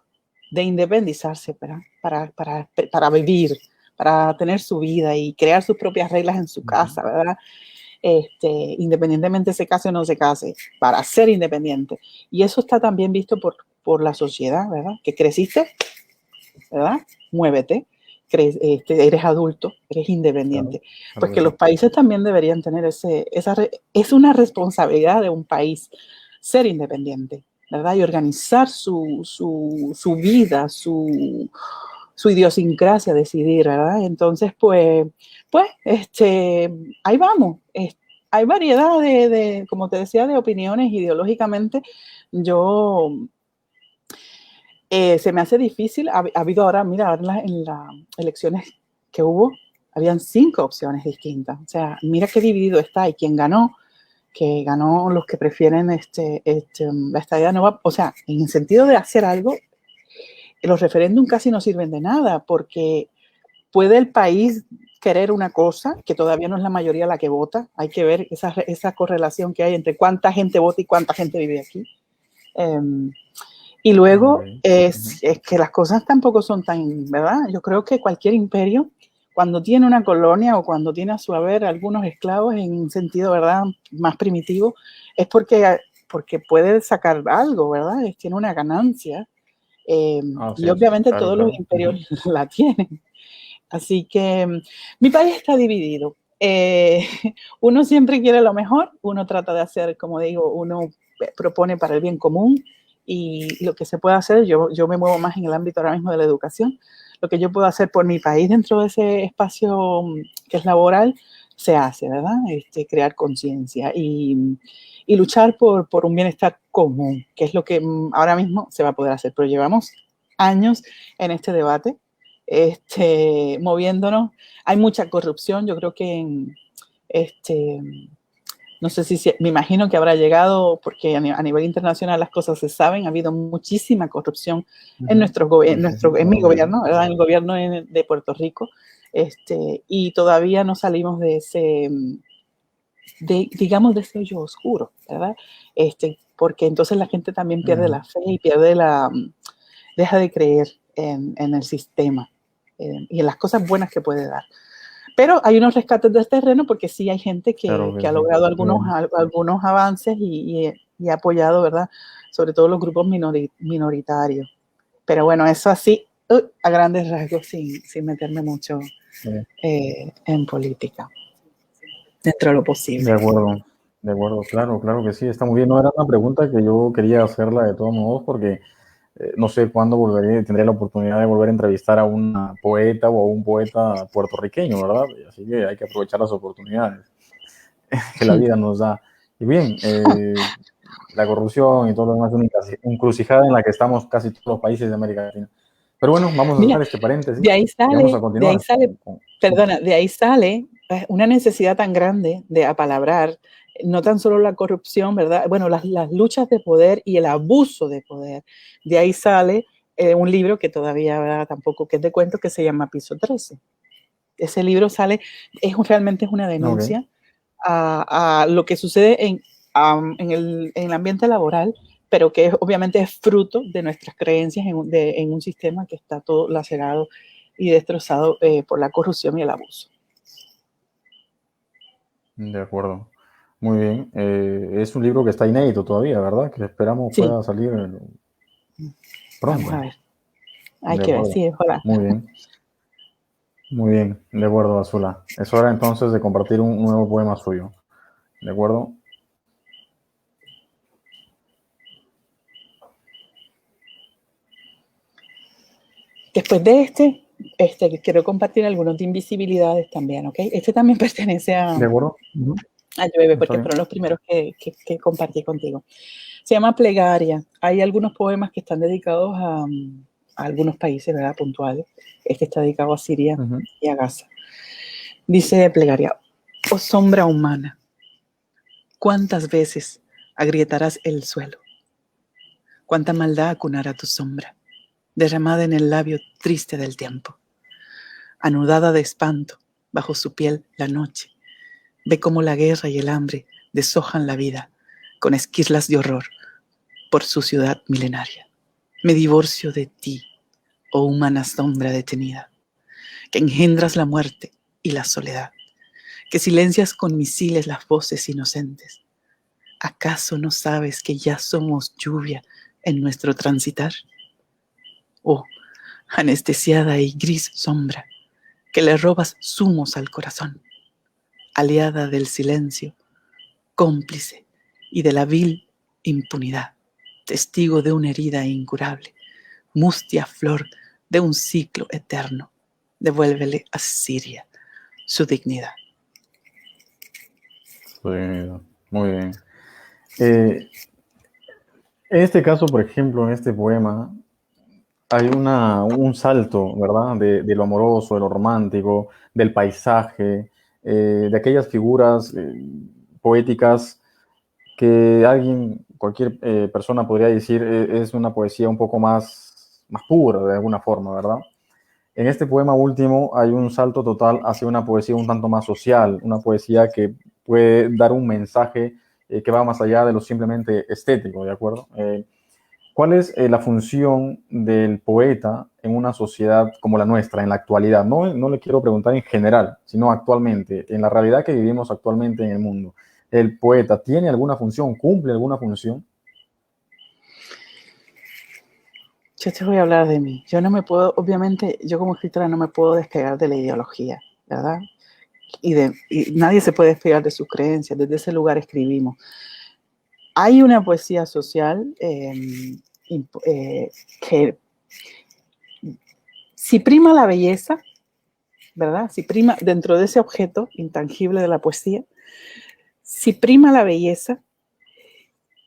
de independizarse, ¿verdad? Para vivir, para tener su vida y crear sus propias reglas en su casa, ¿verdad? Independientemente se case o no se case, para ser independiente. Y eso está también visto por la sociedad, ¿verdad? Que creciste, ¿verdad? Muévete, eres adulto, eres independiente. Claro, pues que los países también deberían tener es una responsabilidad de un país ser independiente, ¿verdad? Y organizar su vida, su idiosincrasia, decidir, ¿verdad? Entonces, pues ahí vamos. Hay variedad como te decía, de opiniones ideológicamente. Yo, se me hace difícil. Ha habido ahora, mira, en las elecciones que hubo, habían 5 opciones distintas. O sea, mira qué dividido está. Y quién ganó, que ganó los que prefieren la estadía nueva. O sea, en el sentido de hacer algo, los referéndums casi no sirven de nada, porque puede el país querer una cosa que todavía no es la mayoría la que vota. Hay que ver esa correlación que hay entre cuánta gente vota y cuánta gente vive aquí. Y luego es que las cosas tampoco son tan, ¿verdad? Yo creo que cualquier imperio, cuando tiene una colonia o cuando tiene a su haber algunos esclavos en un sentido, ¿verdad?, más primitivo, es porque puede sacar algo, ¿verdad? Tiene una ganancia. Y obviamente claro, todos los imperios la tienen. Así que mi país está dividido. Uno siempre quiere lo mejor, uno trata de hacer, como digo, uno propone para el bien común, y lo que se puede hacer, yo me muevo más en el ámbito ahora mismo de la educación, lo que yo puedo hacer por mi país dentro de ese espacio que es laboral, se hace, ¿verdad? Crear conciencia y luchar por un bienestar común, que es lo que ahora mismo se va a poder hacer. Pero llevamos años en este debate, moviéndonos. Hay mucha corrupción, yo creo que no sé me imagino que habrá llegado, porque a nivel internacional las cosas se saben, ha habido muchísima corrupción en en mi gobierno, ¿verdad? En el gobierno de Puerto Rico, y todavía no salimos de digamos, de ese hoyo oscuro, ¿verdad? Porque entonces la gente también pierde la fe y deja de creer en el sistema y en las cosas buenas que puede dar. Pero hay unos rescates de este terreno, porque sí hay gente que ha logrado algunos avances y ha apoyado, ¿verdad? Sobre todo los grupos minoritarios. Pero bueno, eso así, a grandes rasgos, sin meterme mucho en política, dentro de lo posible. De acuerdo, claro que sí, está muy bien. No era una pregunta que yo quería hacerla de todos modos, porque no sé cuándo tendré la oportunidad de volver a entrevistar a una poeta o a un poeta puertorriqueño, ¿verdad? Así que hay que aprovechar las oportunidades que la vida nos da. Y bien, la corrupción y todo lo demás es una encrucijada en la que estamos casi todos los países de América Latina. Pero bueno, vamos a hacer este paréntesis. De ahí sale una necesidad tan grande de apalabrar no tan solo la corrupción, ¿verdad? Bueno, las luchas de poder y el abuso de poder. De ahí sale un libro que todavía, ¿verdad?, tampoco, que es de cuentos, que se llama Piso 13. Ese libro realmente es una denuncia a lo que sucede en el ambiente laboral, pero que obviamente es fruto de nuestras creencias en un sistema que está todo lacerado y destrozado por la corrupción y el abuso. De acuerdo. Muy bien. Es un libro que está inédito todavía, ¿verdad? Que esperamos Sí. pueda salir pronto. Vamos a ver. Hay De que ver, acuerdo. sí, ojalá. Muy bien. Muy bien. De acuerdo, Azula. Es hora entonces de compartir un nuevo poema suyo. ¿De acuerdo? Después de quiero compartir algunos de invisibilidades también, ¿ok? Este también pertenece a ¿De acuerdo? Llueve, Está porque bien. fueron los primeros que compartí contigo. Se llama Plegaria. Hay algunos poemas que están dedicados a algunos países, ¿verdad? Puntuales. Este está dedicado a Siria y a Gaza. Dice Plegaria: oh sombra humana, ¿cuántas veces agrietarás el suelo? ¿Cuánta maldad acunará tu sombra, derramada en el labio triste del tiempo? Anudada de espanto, bajo su piel la noche, ve cómo la guerra y el hambre deshojan la vida con esquirlas de horror por su ciudad milenaria. Me divorcio de ti, oh humana sombra detenida, que engendras la muerte y la soledad, que silencias con misiles las voces inocentes. ¿Acaso no sabes que ya somos lluvia en nuestro transitar? Oh, anestesiada y gris sombra, que le robas zumos al corazón, aliada del silencio, cómplice y de la vil impunidad, testigo de una herida incurable, mustia flor de un ciclo eterno, devuélvele a Siria su dignidad. Muy bien. En este caso, por ejemplo, en este poema, hay un salto, ¿verdad? De lo amoroso, de lo romántico, del paisaje, de aquellas figuras poéticas que cualquier persona podría decir es una poesía un poco más pura, de alguna forma, ¿verdad? En este poema último hay un salto total hacia una poesía un tanto más social, una poesía que puede dar un mensaje que va más allá de lo simplemente estético, ¿de acuerdo? ¿Cuál es la función del poeta en una sociedad como la nuestra, en la actualidad? No le quiero preguntar en general, sino actualmente, en la realidad que vivimos actualmente en el mundo. ¿El poeta tiene alguna función, cumple alguna función? Yo te voy a hablar de mí. Yo no me puedo, obviamente, yo como escritora no me puedo despegar de la ideología, ¿verdad? Y nadie se puede despegar de sus creencias. Desde ese lugar escribimos. Hay una poesía social que si prima la belleza, ¿verdad? Si prima dentro de ese objeto intangible de la poesía, si prima la belleza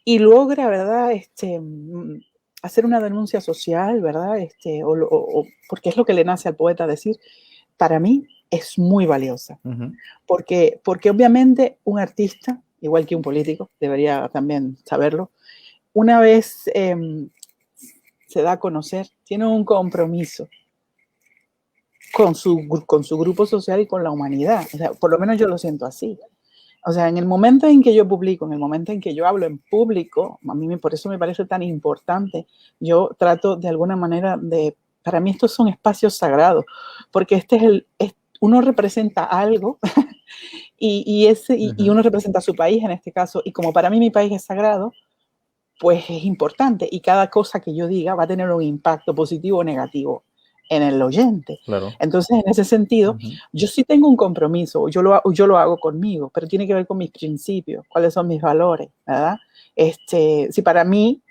y logra, ¿verdad? Hacer una denuncia social, ¿verdad? Porque es lo que le nace al poeta decir, para mí es muy valiosa. Porque obviamente un artista, igual que un político, debería también saberlo, una vez se da a conocer, tiene un compromiso con su grupo social y con la humanidad. O sea, por lo menos yo lo siento así. O sea, en el momento en que yo publico, en el momento en que yo hablo en público, a mí por eso me parece tan importante, yo trato de alguna manera para mí estos son espacios sagrados, porque uno representa algo y uno representa a su país en este caso, y como para mí mi país es sagrado, pues es importante y cada cosa que yo diga va a tener un impacto positivo o negativo en el oyente. Claro. Entonces, en ese sentido, yo sí tengo un compromiso, yo lo hago conmigo, pero tiene que ver con mis principios, cuáles son mis valores, ¿verdad? Si para mí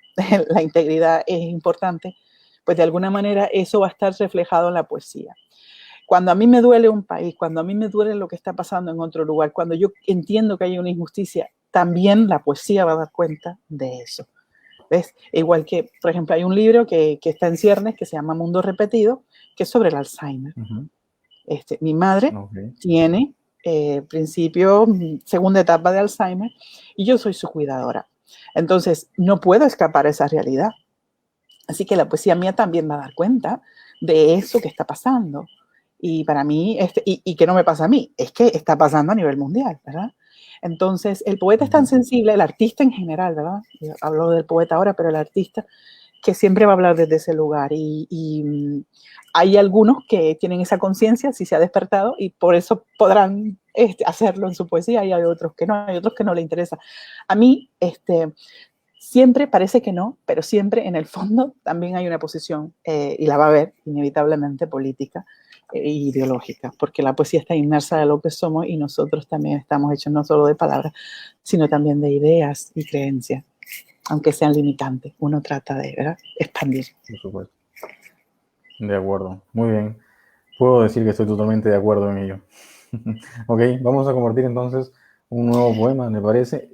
la integridad es importante, pues de alguna manera eso va a estar reflejado en la poesía. Cuando a mí me duele un país, cuando a mí me duele lo que está pasando en otro lugar, cuando yo entiendo que hay una injusticia, también la poesía va a dar cuenta de eso. ¿Ves? Igual que, por ejemplo, hay un libro que está en ciernes que se llama Mundo Repetido, que es sobre el Alzheimer. Mi madre tiene segunda etapa de Alzheimer y yo soy su cuidadora. Entonces, no puedo escapar a esa realidad. Así que la poesía mía también va a dar cuenta de eso que está pasando. Y para mí, y que no me pasa a mí, es que está pasando a nivel mundial, ¿verdad? Entonces, el poeta es tan sensible, el artista en general, ¿verdad? Yo hablo del poeta ahora, pero el artista que siempre va a hablar desde ese lugar. Y hay algunos que tienen esa conciencia, si se ha despertado, y por eso podrán hacerlo en su poesía, y hay otros que no le interesa. A mí, siempre parece que no, pero siempre en el fondo también hay una posición, y la va a haber inevitablemente política e ideológica, porque la poesía está inmersa de lo que somos y nosotros también estamos hechos no solo de palabras, sino también de ideas y creencias, aunque sean limitantes. Uno trata de, ¿verdad?, expandir. Por supuesto. De acuerdo. Muy bien. Puedo decir que estoy totalmente de acuerdo en ello. Ok, vamos a compartir entonces un nuevo poema, me parece.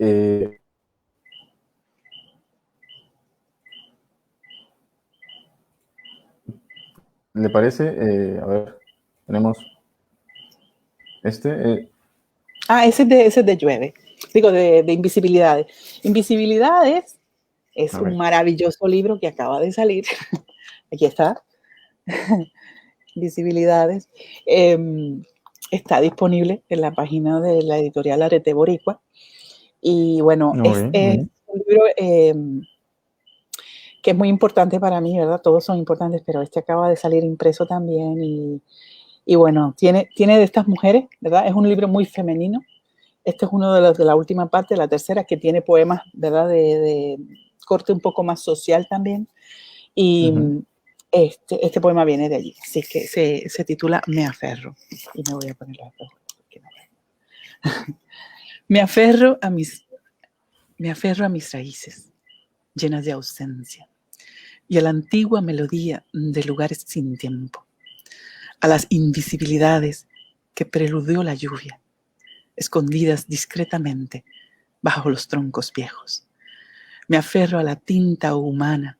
¿Le parece? A ver, tenemos este. Ese es de Llueve. Digo, de Invisibilidades. Invisibilidades es un maravilloso libro que acaba de salir. Aquí está. Visibilidades. Está disponible en la página de la editorial Arete Boricua. Y bueno, es un libro que es muy importante para mí, ¿verdad? Todos son importantes, pero este acaba de salir impreso también. Y bueno, tiene de estas mujeres, ¿verdad? Es un libro muy femenino. Este es uno de los de la última parte, la tercera, que tiene poemas, ¿verdad? De corte un poco más social también. Y este poema viene de allí. Así que se titula Me aferro. Y me voy a poner las dos. Me aferro a mis raíces, llenas de ausencia, y a la antigua melodía de lugares sin tiempo, a las invisibilidades que preludió la lluvia, escondidas discretamente bajo los troncos viejos. Me aferro a la tinta humana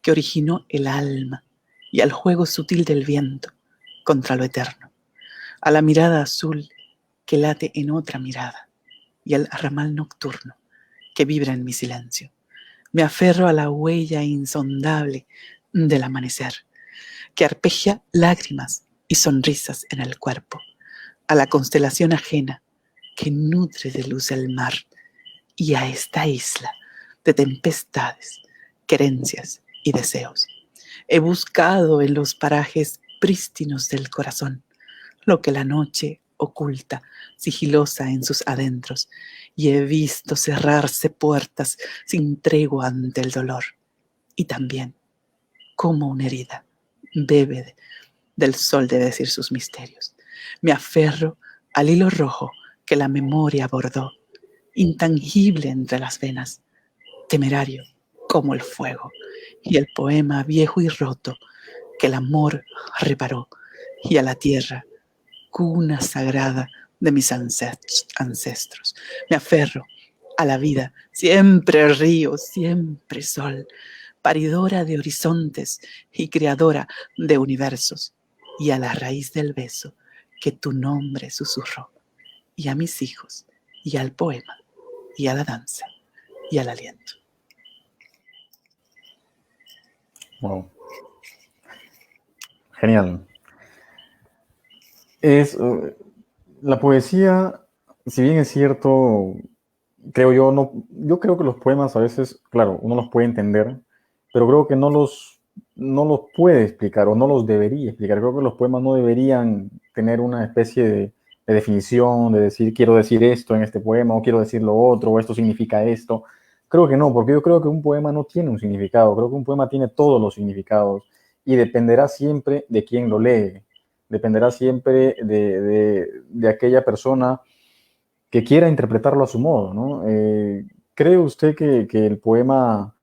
que originó el alma y al juego sutil del viento contra lo eterno, a la mirada azul que late en otra mirada y al ramal nocturno que vibra en mi silencio. Me aferro a la huella insondable del amanecer, que arpejia lágrimas y sonrisas en el cuerpo, a la constelación ajena que nutre de luz el mar y a esta isla de tempestades, querencias y deseos. He buscado en los parajes prístinos del corazón lo que la noche oculta, sigilosa en sus adentros, y he visto cerrarse puertas sin tregua ante el dolor. Y también, como una herida, bebe del sol de decir sus misterios. Me aferro al hilo rojo que la memoria bordó, intangible entre las venas, temerario como el fuego, y el poema viejo y roto que el amor reparó, y a la tierra, cuna sagrada de mis ancestros. Me aferro a la vida, siempre río, siempre sol, paridora de horizontes y creadora de universos, y a la raíz del beso que tu nombre susurró, y a mis hijos, y al poema, y a la danza, y al aliento. Wow. Genial. La poesía, si bien es cierto, creo yo creo que los poemas a veces, claro, uno los puede entender, pero creo que no los puede explicar o no los debería explicar. Creo que los poemas no deberían tener una especie de definición, de decir quiero decir esto en este poema o quiero decir lo otro o esto significa esto. Creo que no, porque yo creo que un poema no tiene un significado. Creo que un poema tiene todos los significados y dependerá siempre de quién lo lee. Dependerá siempre de aquella persona que quiera interpretarlo a su modo, ¿no? ¿Cree usted que el poema,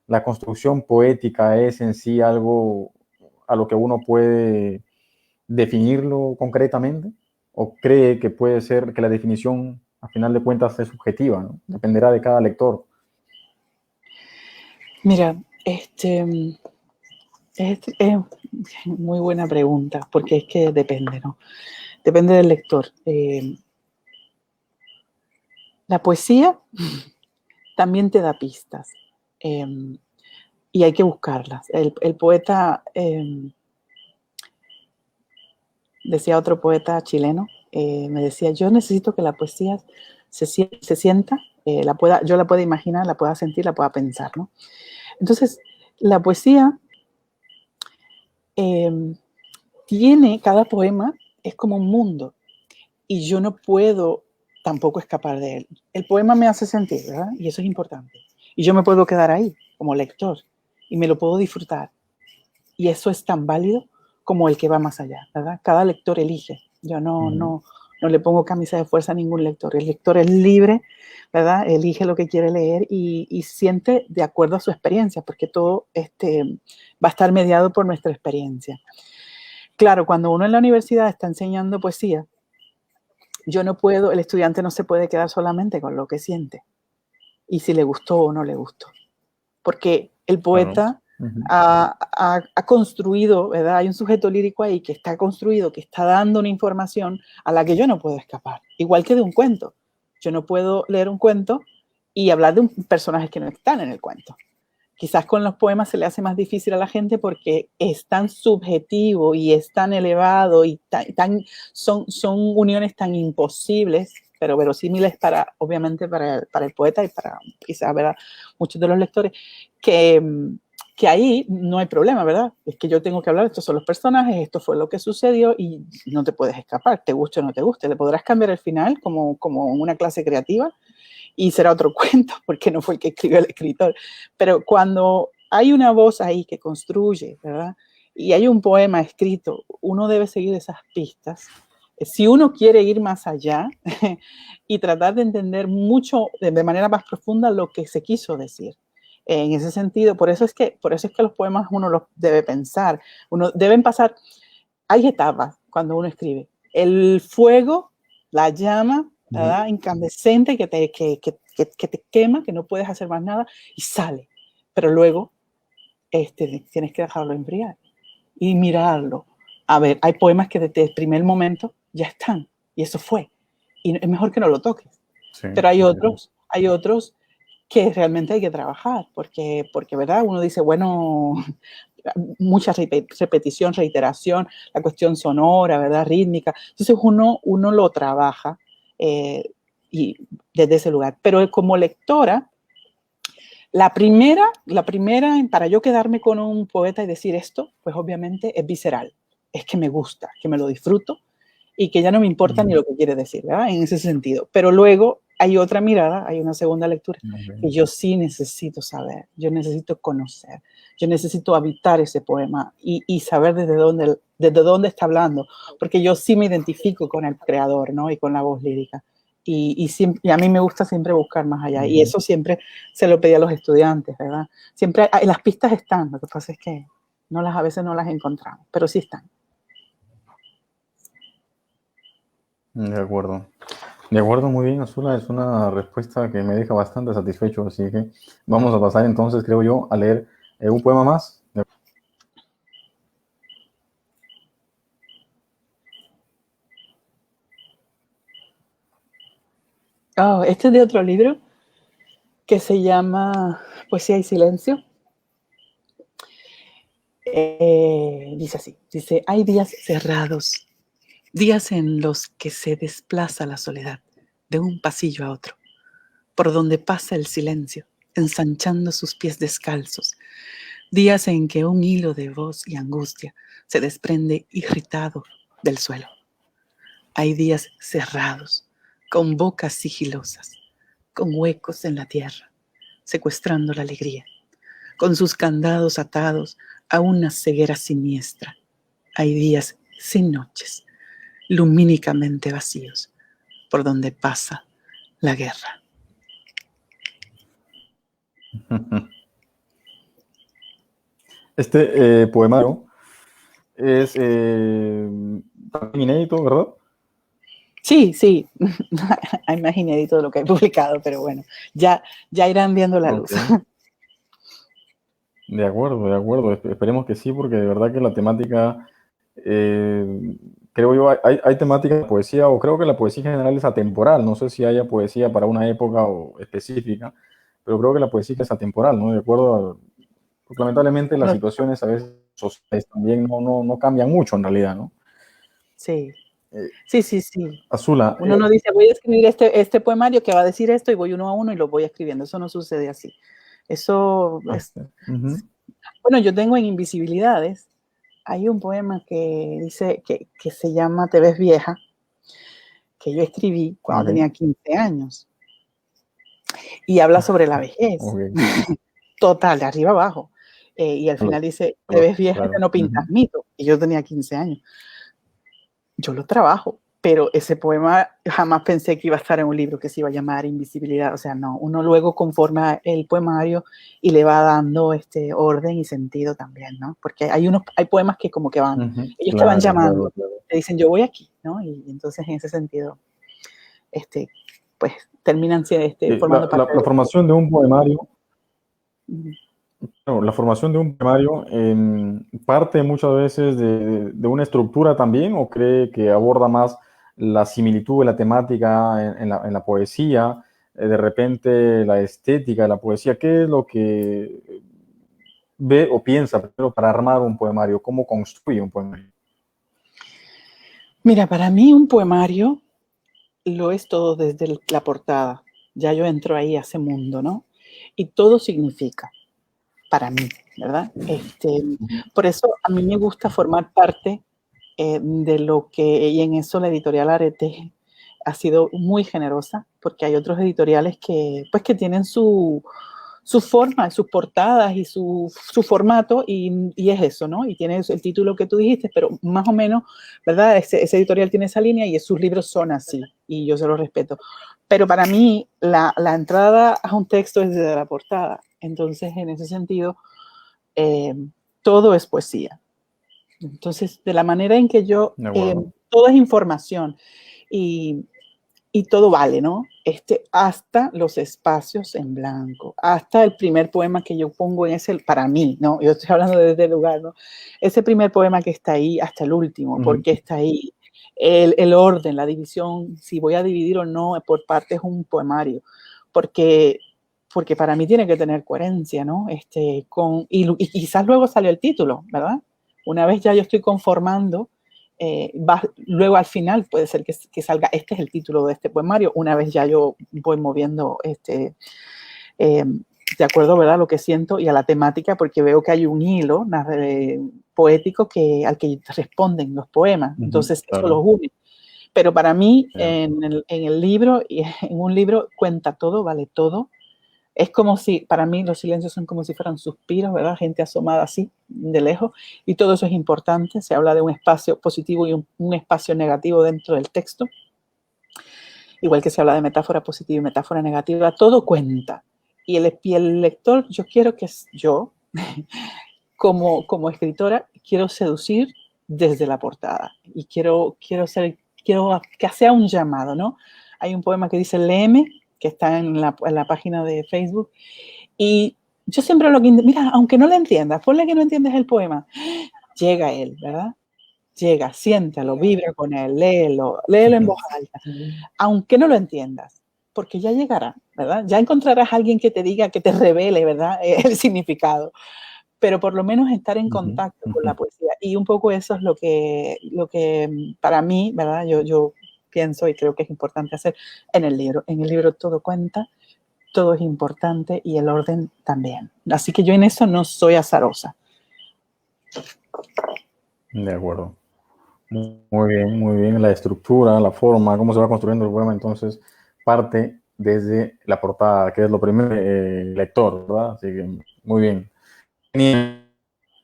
la construcción poética es en sí algo a lo que uno puede definirlo concretamente? ¿O cree que puede ser que la definición, a final de cuentas, es subjetiva, ¿no? Dependerá de cada lector? Mira, es muy buena pregunta, porque es que depende, ¿no? Depende del lector. La poesía también te da pistas, y hay que buscarlas. El poeta, decía otro poeta chileno, me decía, yo necesito que la poesía se sienta, yo la pueda imaginar, la pueda sentir, la pueda pensar, ¿no? Entonces, la poesía cada poema es como un mundo y yo no puedo tampoco escapar de él. El poema me hace sentir, ¿verdad? Y eso es importante. Y yo me puedo quedar ahí como lector y me lo puedo disfrutar. Y eso es tan válido como el que va más allá, ¿verdad? Cada lector elige. Yo no le pongo camisa de fuerza a ningún lector. El lector es libre, ¿verdad? Elige lo que quiere leer y siente de acuerdo a su experiencia, porque todo va a estar mediado por nuestra experiencia. Claro, cuando uno en la universidad está enseñando poesía, el estudiante no se puede quedar solamente con lo que siente y si le gustó o no le gustó. Porque el poeta ha construido, ¿verdad? Hay un sujeto lírico ahí que está construido, que está dando una información a la que yo no puedo escapar. Igual que de un cuento. Yo no puedo leer un cuento y hablar de personajes que no están en el cuento. Quizás con los poemas se le hace más difícil a la gente porque es tan subjetivo y es tan elevado y son uniones tan imposibles, pero verosímiles obviamente para el poeta y para quizás, ¿verdad?, muchos de los lectores, que ahí no hay problema, ¿verdad? Es que yo tengo que hablar, estos son los personajes, esto fue lo que sucedió y no te puedes escapar, te guste o no te guste. Le podrás cambiar el final como una clase creativa, y será otro cuento, porque no fue el que escribió el escritor. Pero cuando hay una voz ahí que construye, ¿verdad? Y hay un poema escrito, uno debe seguir esas pistas. Si uno quiere ir más allá y tratar de entender mucho, de manera más profunda, lo que se quiso decir. En ese sentido, por eso es que los poemas uno los debe pensar. Deben pasar, hay etapas cuando uno escribe. El fuego, la llama, ¿verdad?, incandescente que te quema, que no puedes hacer más nada y sale. Pero luego tienes que dejarlo enfriar y mirarlo. A ver, hay poemas que desde el primer momento ya están y eso fue. Y es mejor que no lo toques. Sí, pero hay otros que realmente hay que trabajar porque, ¿verdad? Uno dice, bueno, mucha repetición, reiteración, la cuestión sonora, ¿verdad?, rítmica. Entonces uno lo trabaja y desde ese lugar. Pero como lectora, la primera, para yo quedarme con un poeta y decir esto, pues obviamente es visceral. Es que me gusta, que me lo disfruto y que ya no me importa ni lo que quiere decir, ¿verdad?, en ese sentido. Pero luego hay otra mirada, hay una segunda lectura que yo sí necesito saber, yo necesito conocer, yo necesito habitar ese poema y saber desde dónde está hablando, porque yo sí me identifico con el creador, ¿no?, y con la voz lírica. Y a mí me gusta siempre buscar más allá. Y eso siempre se lo pedí a los estudiantes, ¿verdad? Siempre las pistas están, lo que pasa es que a veces no las encontramos, pero sí están. De acuerdo. De acuerdo, muy bien, Azula. Es una respuesta que me deja bastante satisfecho. Así que vamos a pasar entonces, creo yo, a leer un poema más. Este es de otro libro que se llama Poesía y Silencio. Dice así, hay días cerrados, días en los que se desplaza la soledad de un pasillo a otro, por donde pasa el silencio, ensanchando sus pies descalzos, días en que un hilo de voz y angustia se desprende irritado del suelo. Hay días cerrados, con bocas sigilosas, con huecos en la tierra, secuestrando la alegría, con sus candados atados a una ceguera siniestra. Hay días sin noches, lumínicamente vacíos, por donde pasa la guerra. Este poemario es también inédito, ¿verdad? Sí, hay más inédito de lo que hay publicado, pero bueno, ya irán viendo la luz. De acuerdo. Esperemos que sí, porque de verdad que la temática, creo yo, hay temática de poesía, o creo que la poesía en general es atemporal. No sé si haya poesía para una época o específica, pero creo que la poesía es atemporal, ¿no? De acuerdo porque lamentablemente las situaciones a veces sociales también no cambian mucho en realidad, ¿no? Sí. Sí, sí, sí. Azula. Uno no dice, voy a escribir este poemario que va a decir esto y voy uno a uno y lo voy escribiendo. Eso no sucede así. Eso es... Bueno, yo tengo en Invisibilidades, hay un poema que dice, que se llama Te ves vieja, que yo escribí cuando tenía 15 años. Y habla sobre la vejez. Total, de arriba abajo. Y al final dice, te ves vieja, que no pintas mito. Y yo tenía 15 años. Yo lo trabajo, pero ese poema jamás pensé que iba a estar en un libro que se iba a llamar Invisibilidad. O sea, no, uno luego conforma el poemario y le va dando orden y sentido también, ¿no? Porque hay poemas que como que van, ellos te van llamando, te dicen yo voy aquí, ¿no? Y entonces en ese sentido, pues terminan formando parte la formación de un poemario. Uh-huh. No, la formación de un poemario parte muchas veces de una estructura también, o cree que aborda más la similitud de la temática en la poesía, de repente la estética de la poesía. ¿Qué es lo que ve o piensa primero para armar un poemario? ¿Cómo construye un poemario? Mira, para mí un poemario lo es todo desde la portada. Ya yo entro ahí a ese mundo, ¿no? Y todo significa para mí, ¿verdad? Por eso a mí me gusta formar parte de lo que, y en eso la editorial Arete ha sido muy generosa, porque hay otros editoriales que, pues, que tienen su forma, sus portadas y su formato, y es eso, ¿no? Y tiene el título que tú dijiste, pero más o menos, ¿verdad? Ese editorial tiene esa línea y sus libros son así, y yo se los respeto. Pero para mí, la entrada a un texto es desde la portada. Entonces, en ese sentido, todo es poesía. Entonces, de la manera en que yo, todo es información y todo vale, ¿no? Hasta los espacios en blanco, hasta el primer poema que yo pongo en ese, para mí, ¿no? Yo estoy hablando desde el lugar, ¿no? Ese primer poema que está ahí, hasta el último, ¿por qué está ahí? El orden, la división, si voy a dividir o no por partes un poemario, porque para mí tiene que tener coherencia, ¿no? Y quizás luego sale el título, ¿verdad? Una vez ya yo estoy conformando, luego al final puede ser que salga, este es el título de este poemario, una vez ya yo voy moviendo de acuerdo, ¿verdad?, a lo que siento y a la temática, porque veo que hay un hilo poético al que responden los poemas, entonces eso los une. Pero para mí, en el libro, y en un libro cuenta todo, vale todo. Es como si, para mí, los silencios son como si fueran suspiros, ¿verdad? Gente asomada así, de lejos, y todo eso es importante. Se habla de un espacio positivo y un espacio negativo dentro del texto. Igual que se habla de metáfora positiva y metáfora negativa, todo cuenta. Y el lector, yo quiero que yo, como escritora, quiero seducir desde la portada. Y quiero que sea un llamado, ¿no? Hay un poema que dice, léeme, que está en la página de Facebook. Y yo siempre lo que, mira, aunque no le entiendas, ponle que no entiendes el poema, llega él, ¿verdad? Llega, siéntalo, vibra con él, léelo en voz alta, aunque no lo entiendas, porque ya llegará, ¿verdad? Ya encontrarás a alguien que te diga, que te revele, ¿verdad? El significado, pero por lo menos estar en contacto con la poesía. Y un poco eso es lo que para mí, ¿verdad? Yo pienso y creo que es importante hacer en el libro. En el libro todo cuenta, todo es importante y el orden también. Así que yo en eso no soy azarosa. De acuerdo. Muy bien. La estructura, la forma, cómo se va construyendo el poema, entonces parte desde la portada, que es lo primero, el lector, ¿verdad? Así que muy bien.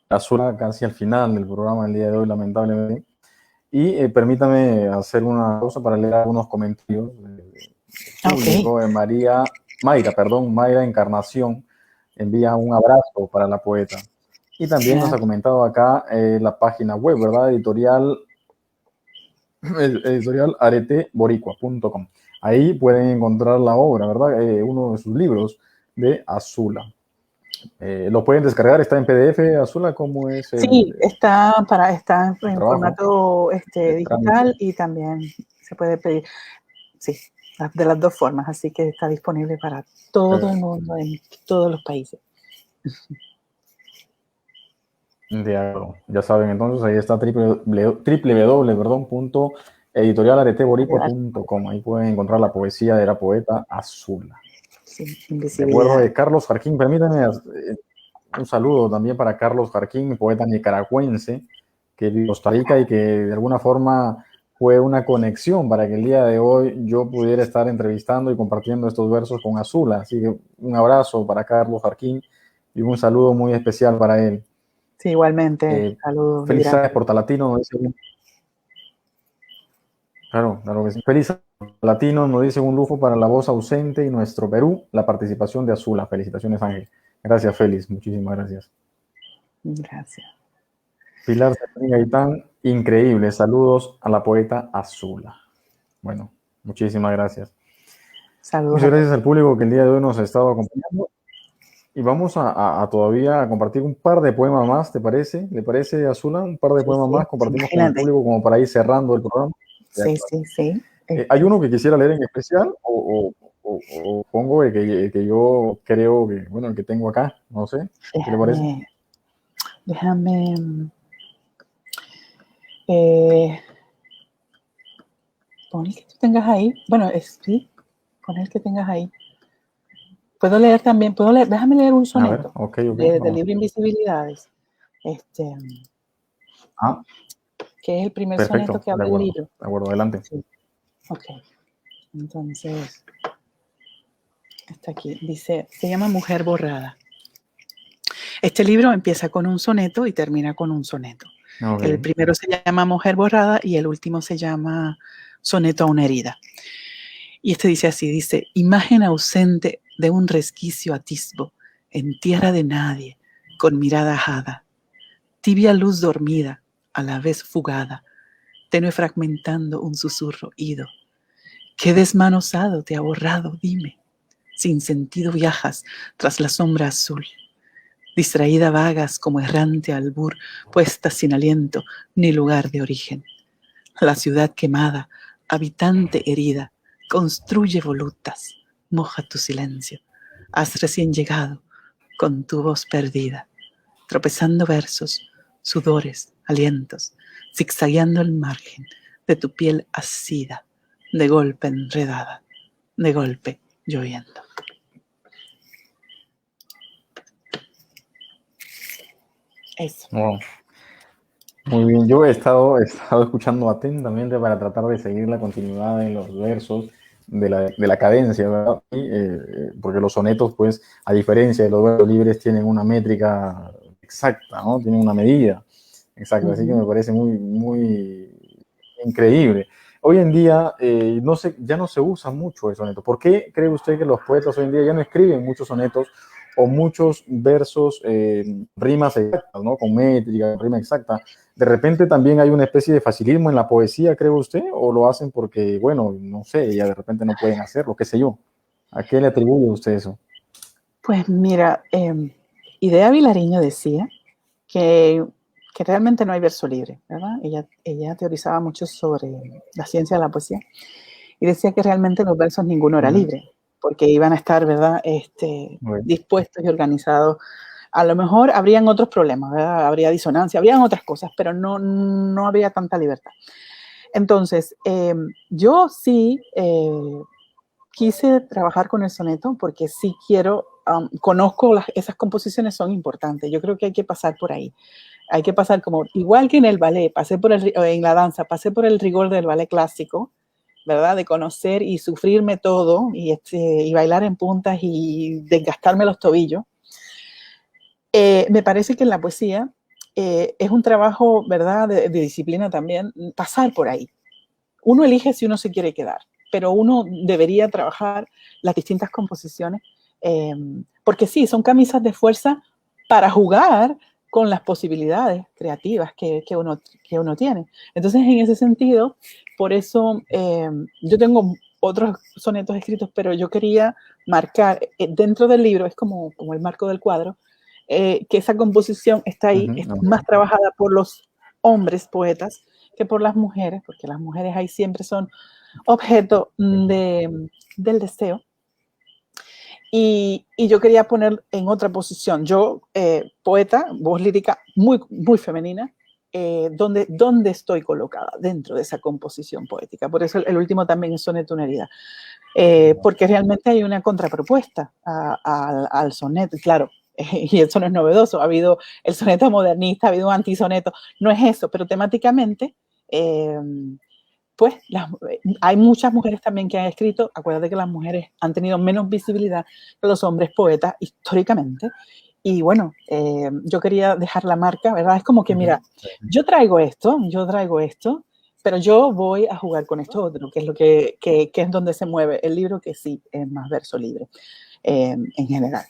Azula casi al final del programa el día de hoy, lamentablemente. Y permítame hacer una pausa para leer algunos comentarios público. Mayra Encarnación envía un abrazo para la poeta. Y también nos ha comentado acá la página web, ¿verdad? Editorial areteboricua.com. Ahí pueden encontrar la obra, ¿verdad? Uno de sus libros de Azula. Lo pueden descargar, está en PDF, Azula, ¿cómo es? Sí, está en trabajo, formato digital y también se puede pedir, sí, de las dos formas, así que está disponible para todo el mundo, en todos los países. Ya saben, entonces ahí está www.editorialareteboricua.com. editorialareteborico.com. Ahí pueden encontrar la poesía de la poeta Azula. Sí, De acuerdo, invisibilidad. de Carlos Jarquín. Permítanme un saludo también para Carlos Jarquín, poeta nicaragüense, que vive en Costa Rica y que de alguna forma fue una conexión para que el día de hoy yo pudiera estar entrevistando y compartiendo estos versos con Azula. Así que un abrazo para Carlos Jarquín y un saludo muy especial para él. Sí, igualmente. Saludos. Felicidades Portalatino, nos dice. Claro, claro que sí. Feliz Latino, nos dice un lujo para la voz ausente y nuestro Perú, la participación de Azula. Felicitaciones, Ángel. Gracias, Félix. Muchísimas gracias. Gracias. Pilar Gaitán, increíble. Saludos a la poeta Azula. Bueno, muchísimas gracias. Saludos. Muchas gracias al público que el día de hoy nos ha estado acompañando. Y vamos a todavía compartir un par de poemas más, ¿te parece? ¿Le parece, Azula? Un par de poemas más compartimos con el público como para ir cerrando el programa. Sí. ¿Hay uno que quisiera leer en especial o pongo el que yo creo que, bueno, el que tengo acá? No sé. ¿Qué le parece? Déjame. Pon el que tú tengas ahí. Bueno, sí, con el que tengas ahí. Puedo leer también, déjame leer un soneto del libro Invisibilidades. Que es el primer soneto que abre el libro. De acuerdo, adelante. Sí. Ok. Entonces, está aquí. Dice, se llama Mujer Borrada. Este libro empieza con un soneto y termina con un soneto. Okay. El primero se llama Mujer Borrada y el último se llama Soneto a una herida. Y dice así, dice, imagen ausente de un resquicio atisbo, en tierra de nadie, con mirada ajada, tibia luz dormida, a la vez fugada, tenue fragmentando un susurro ido. ¿Qué desmanosado te ha borrado? Dime. Sin sentido viajas tras la sombra azul. Distraída vagas como errante albur, puesta sin aliento ni lugar de origen. La ciudad quemada, habitante herida, construye volutas, moja tu silencio. Has recién llegado con tu voz perdida, tropezando versos, sudores, alientos, zigzagueando el margen de tu piel asida, de golpe enredada, de golpe lloviendo. Eso. Wow. Muy bien, yo he estado escuchando atentamente para tratar de seguir la continuidad en los versos de la cadencia, ¿verdad? Porque los sonetos, pues, a diferencia de los versos libres, tienen una métrica exacta, ¿no? Tienen una medida exacta, así que me parece muy, muy increíble. Hoy en día, ya no se usa mucho el soneto. ¿Por qué cree usted que los poetas hoy en día ya no escriben muchos sonetos o muchos versos, rimas exactas, ¿no? Con métrica, rima exacta? ¿De repente también hay una especie de facilismo en la poesía, cree usted? ¿O lo hacen porque, bueno, no sé, ya de repente no pueden hacerlo, qué sé yo? ¿A qué le atribuye usted eso? Pues mira, Idea Vilariño decía que realmente no hay verso libre, ¿verdad? Ella teorizaba mucho sobre la ciencia de la poesía y decía que realmente los versos ninguno era libre, porque iban a estar, ¿verdad? Dispuestos y organizados. A lo mejor habrían otros problemas, ¿verdad? Habría disonancia, habrían otras cosas, pero no habría tanta libertad. Entonces, yo sí quise trabajar con el soneto porque sí quiero, conozco esas composiciones, son importantes. Yo creo que hay que pasar por ahí. Hay que pasar como, igual que en el ballet, en la danza, pasé por el rigor del ballet clásico, ¿verdad? De conocer y sufrirme todo y bailar en puntas y desgastarme los tobillos. Me parece que en la poesía es un trabajo, ¿verdad? De disciplina también, pasar por ahí. Uno elige si uno se quiere quedar, pero uno debería trabajar las distintas composiciones, porque sí, son camisas de fuerza para jugar con las posibilidades creativas que uno tiene. Entonces, en ese sentido, por eso yo tengo otros sonetos escritos, pero yo quería marcar dentro del libro, es como el marco del cuadro, que esa composición está ahí, es más trabajada por los hombres poetas que por las mujeres, porque las mujeres ahí siempre son objeto del deseo. Y yo quería poner en otra posición, yo, poeta, voz lírica muy, muy femenina, dónde estoy colocada dentro de esa composición poética. Por eso el último también es soneto una herida. Porque realmente hay una contrapropuesta al soneto, claro, y eso no es novedoso, ha habido el soneto modernista, ha habido un antisoneto, no es eso, pero temáticamente, pues hay muchas mujeres también que han escrito, acuérdate que las mujeres han tenido menos visibilidad que los hombres poetas históricamente, y bueno, yo quería dejar la marca, ¿verdad? Es como que, mira, yo traigo esto, pero yo voy a jugar con esto otro, que es lo que es donde se mueve el libro, que sí es más verso libre en general.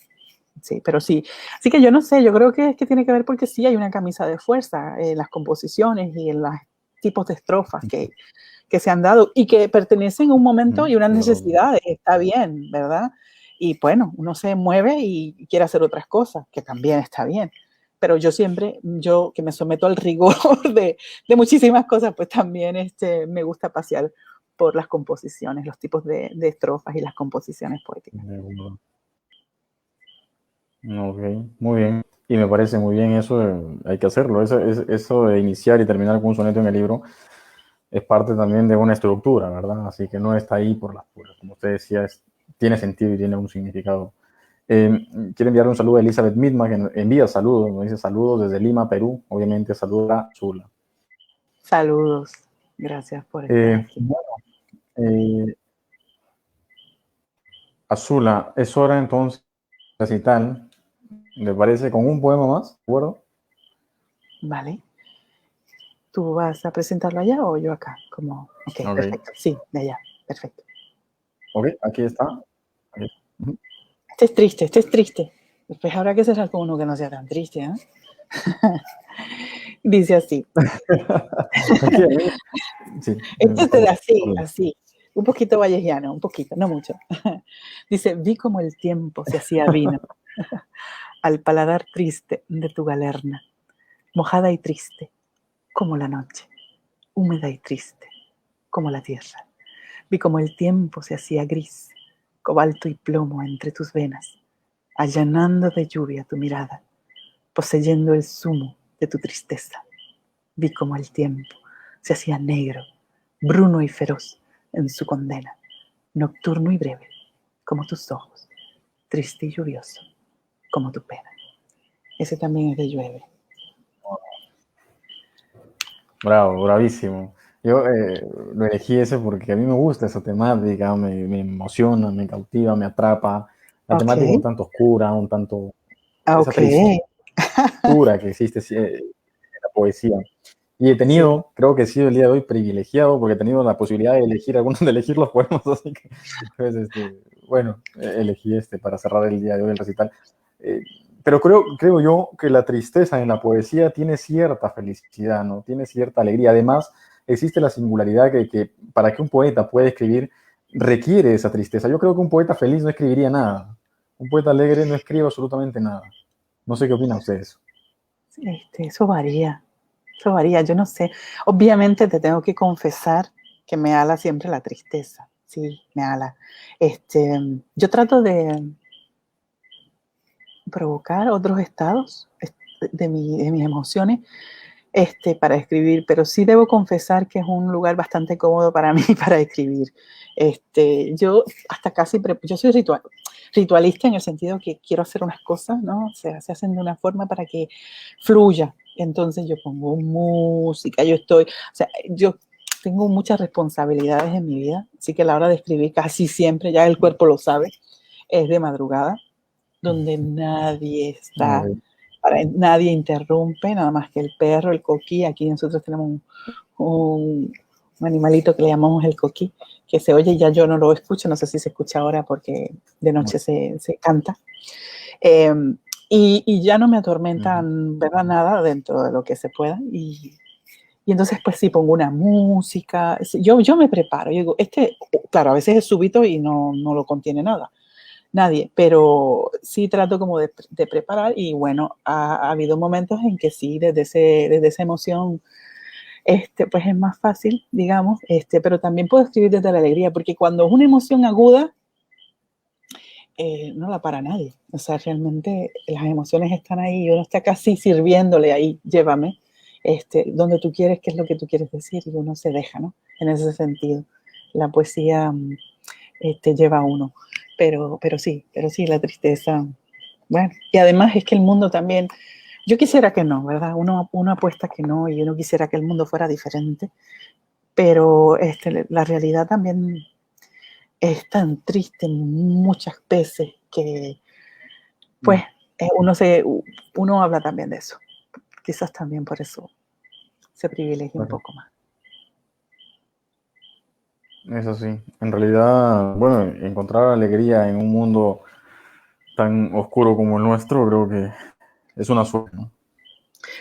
Sí, pero sí. Así que yo no sé, yo creo que tiene que ver porque sí hay una camisa de fuerza en las composiciones y en los tipos de estrofas que se han dado y que pertenecen a un momento y unas necesidades. Está bien, ¿verdad? Y bueno, uno se mueve y quiere hacer otras cosas, que también está bien. Pero yo siempre, yo que me someto al rigor de muchísimas cosas, pues también me gusta pasear por las composiciones, los tipos de estrofas y las composiciones poéticas. Ok, muy bien. Y me parece muy bien eso, hay que hacerlo. Eso de iniciar y terminar con un soneto en el libro es parte también de una estructura, ¿verdad? Así que no está ahí por las puras. Como usted decía, tiene sentido y tiene un significado. Quiero enviar un saludo a Elizabeth Midma, que envía saludos, nos dice saludos desde Lima, Perú. Obviamente, saludos a Zula. Saludos. Gracias por estar aquí. Bueno, Azula, es hora entonces de recital. ¿Le parece con un poema más? ¿De acuerdo? Vale. ¿Tú vas a presentarlo allá o yo acá? Como, ok, perfecto. Sí, de allá. Perfecto. Ok, aquí está. Este es triste, este es triste. Después habrá que cerrar con uno que no sea tan triste, ¿eh? Dice así. Sí, Este es así. Un poquito vallejiano, un poquito, no mucho. Dice, vi como el tiempo se hacía vino al paladar triste de tu galerna, mojada y triste como la noche, húmeda y triste como la tierra. Vi como el tiempo se hacía gris, cobalto y plomo entre tus venas, allanando de lluvia tu mirada, poseyendo el zumo de tu tristeza. Vi como el tiempo se hacía negro, bruno y feroz en su condena, nocturno y breve como tus ojos, triste y lluvioso como tu pena. Ese también es de Llueve. Bravo, bravísimo. Yo lo elegí ese porque a mí me gusta esa temática, me emociona, me cautiva, me atrapa. La temática un tanto oscura, un tanto... esa tristura que existe en la poesía. Y he tenido, creo que he sido el día de hoy privilegiado porque he tenido la posibilidad de elegir algunos de elegir los poemas, así que, pues, bueno, elegí para cerrar el día de hoy el recital. Pero creo yo que la tristeza en la poesía tiene cierta felicidad, ¿no? Tiene cierta alegría. Además, existe la singularidad que para que un poeta pueda escribir requiere esa tristeza. Yo creo que un poeta feliz no escribiría nada. Un poeta alegre no escribe absolutamente nada. No sé qué opinan ustedes. Eso varía, yo no sé. Obviamente te tengo que confesar que me ala siempre la tristeza, sí, me ala. Yo trato de provocar otros estados de mis emociones para escribir, pero sí debo confesar que es un lugar bastante cómodo para mí para escribir. Yo hasta casi, yo soy ritualista en el sentido que quiero hacer unas cosas, ¿no? Se hacen de una forma para que fluya. Entonces yo pongo música, yo tengo muchas responsabilidades en mi vida, así que a la hora de escribir casi siempre, ya el cuerpo lo sabe, es de madrugada, donde nadie está, nadie interrumpe, nada más que el perro, el coquí. Aquí nosotros tenemos un animalito que le llamamos el coquí, que se oye, ya yo no lo escucho, no sé si se escucha ahora porque de noche se canta. Y ya no me atormentan, ¿verdad? Nada dentro de lo que se pueda. Y entonces, pues sí, pongo una música. Yo me preparo. Yo digo, claro, a veces es súbito y no lo contiene nada. Nadie, pero sí trato como de preparar y bueno, ha habido momentos en que sí, desde esa emoción, pues es más fácil, digamos, pero también puedo escribir desde la alegría, porque cuando es una emoción aguda, no la para nadie, o sea, realmente las emociones están ahí y uno está casi sirviéndole ahí, llévame, donde tú quieres, qué es lo que tú quieres decir, y uno se deja, ¿no? En ese sentido, la poesía lleva a uno. Pero sí, la tristeza. Bueno, y además es que el mundo también, yo quisiera que no, ¿verdad? Uno apuesta que no y uno quisiera que el mundo fuera diferente, pero la realidad también es tan triste muchas veces que, pues, uno habla también de eso. Quizás también por eso se privilegia un Claro. poco más. Es así. En realidad, bueno, encontrar alegría en un mundo tan oscuro como el nuestro, creo que es una suerte, ¿no?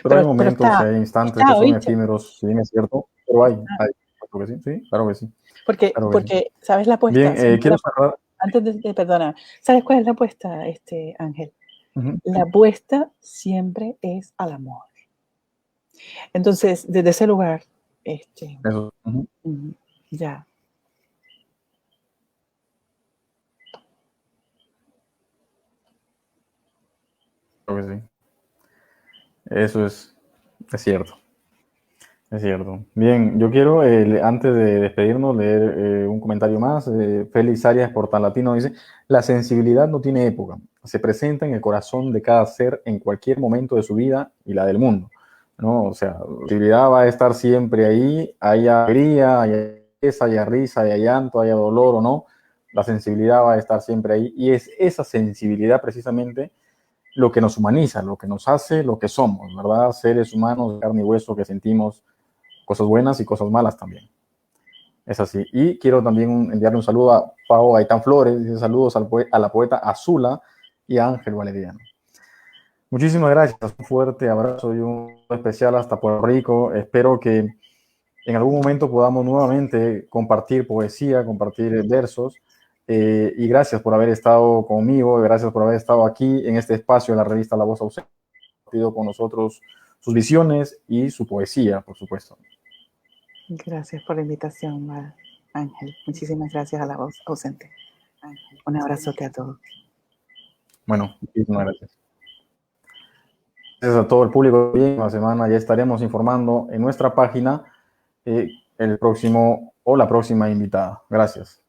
Pero hay Pero momentos y hay instantes que está, son ¿oíste? efímeros, si bien es cierto, pero hay, claro que sí, sí, claro que sí, claro que sí. Porque, ¿sabes la apuesta? Bien, Siempre quiero cerrar. antes de perdonar, ¿sabes cuál es la apuesta, Ángel? Ujú, La apuesta siempre es al amor. Entonces, desde ese lugar, eso, ujú, ya. claro que sí. Eso es cierto. Es cierto. Bien, yo quiero, antes de despedirnos, leer un comentario más. Félix Arias, Portal Latino, dice, la sensibilidad no tiene época, se presenta en el corazón de cada ser en cualquier momento de su vida y la del mundo, ¿no? O sea, la sensibilidad va a estar siempre ahí, haya alegría, haya tristeza, haya risa, haya llanto, haya dolor o no, la sensibilidad va a estar siempre ahí y es esa sensibilidad precisamente lo que nos humaniza, lo que nos hace lo que somos, ¿verdad? Seres humanos de carne y hueso que sentimos cosas buenas y cosas malas también. Es así. Y quiero también enviarle un saludo a Pau Gaitán Flores, dice saludos a la poeta Azula y a Ángel Valeriano. Muchísimas gracias, un fuerte abrazo y un especial hasta Puerto Rico. Espero que en algún momento podamos nuevamente compartir poesía, compartir versos. Y gracias por haber estado conmigo, gracias por haber estado aquí en este espacio de la revista La Voz Ausente, compartido con nosotros sus visiones y su poesía, por supuesto. Gracias por la invitación, Ángel. Muchísimas gracias a la voz ausente. Ángel, un abrazote a todos. Bueno, muchísimas gracias. Gracias a todo el público. Bien, la semana ya estaremos informando en nuestra página el próximo o la próxima invitada. Gracias.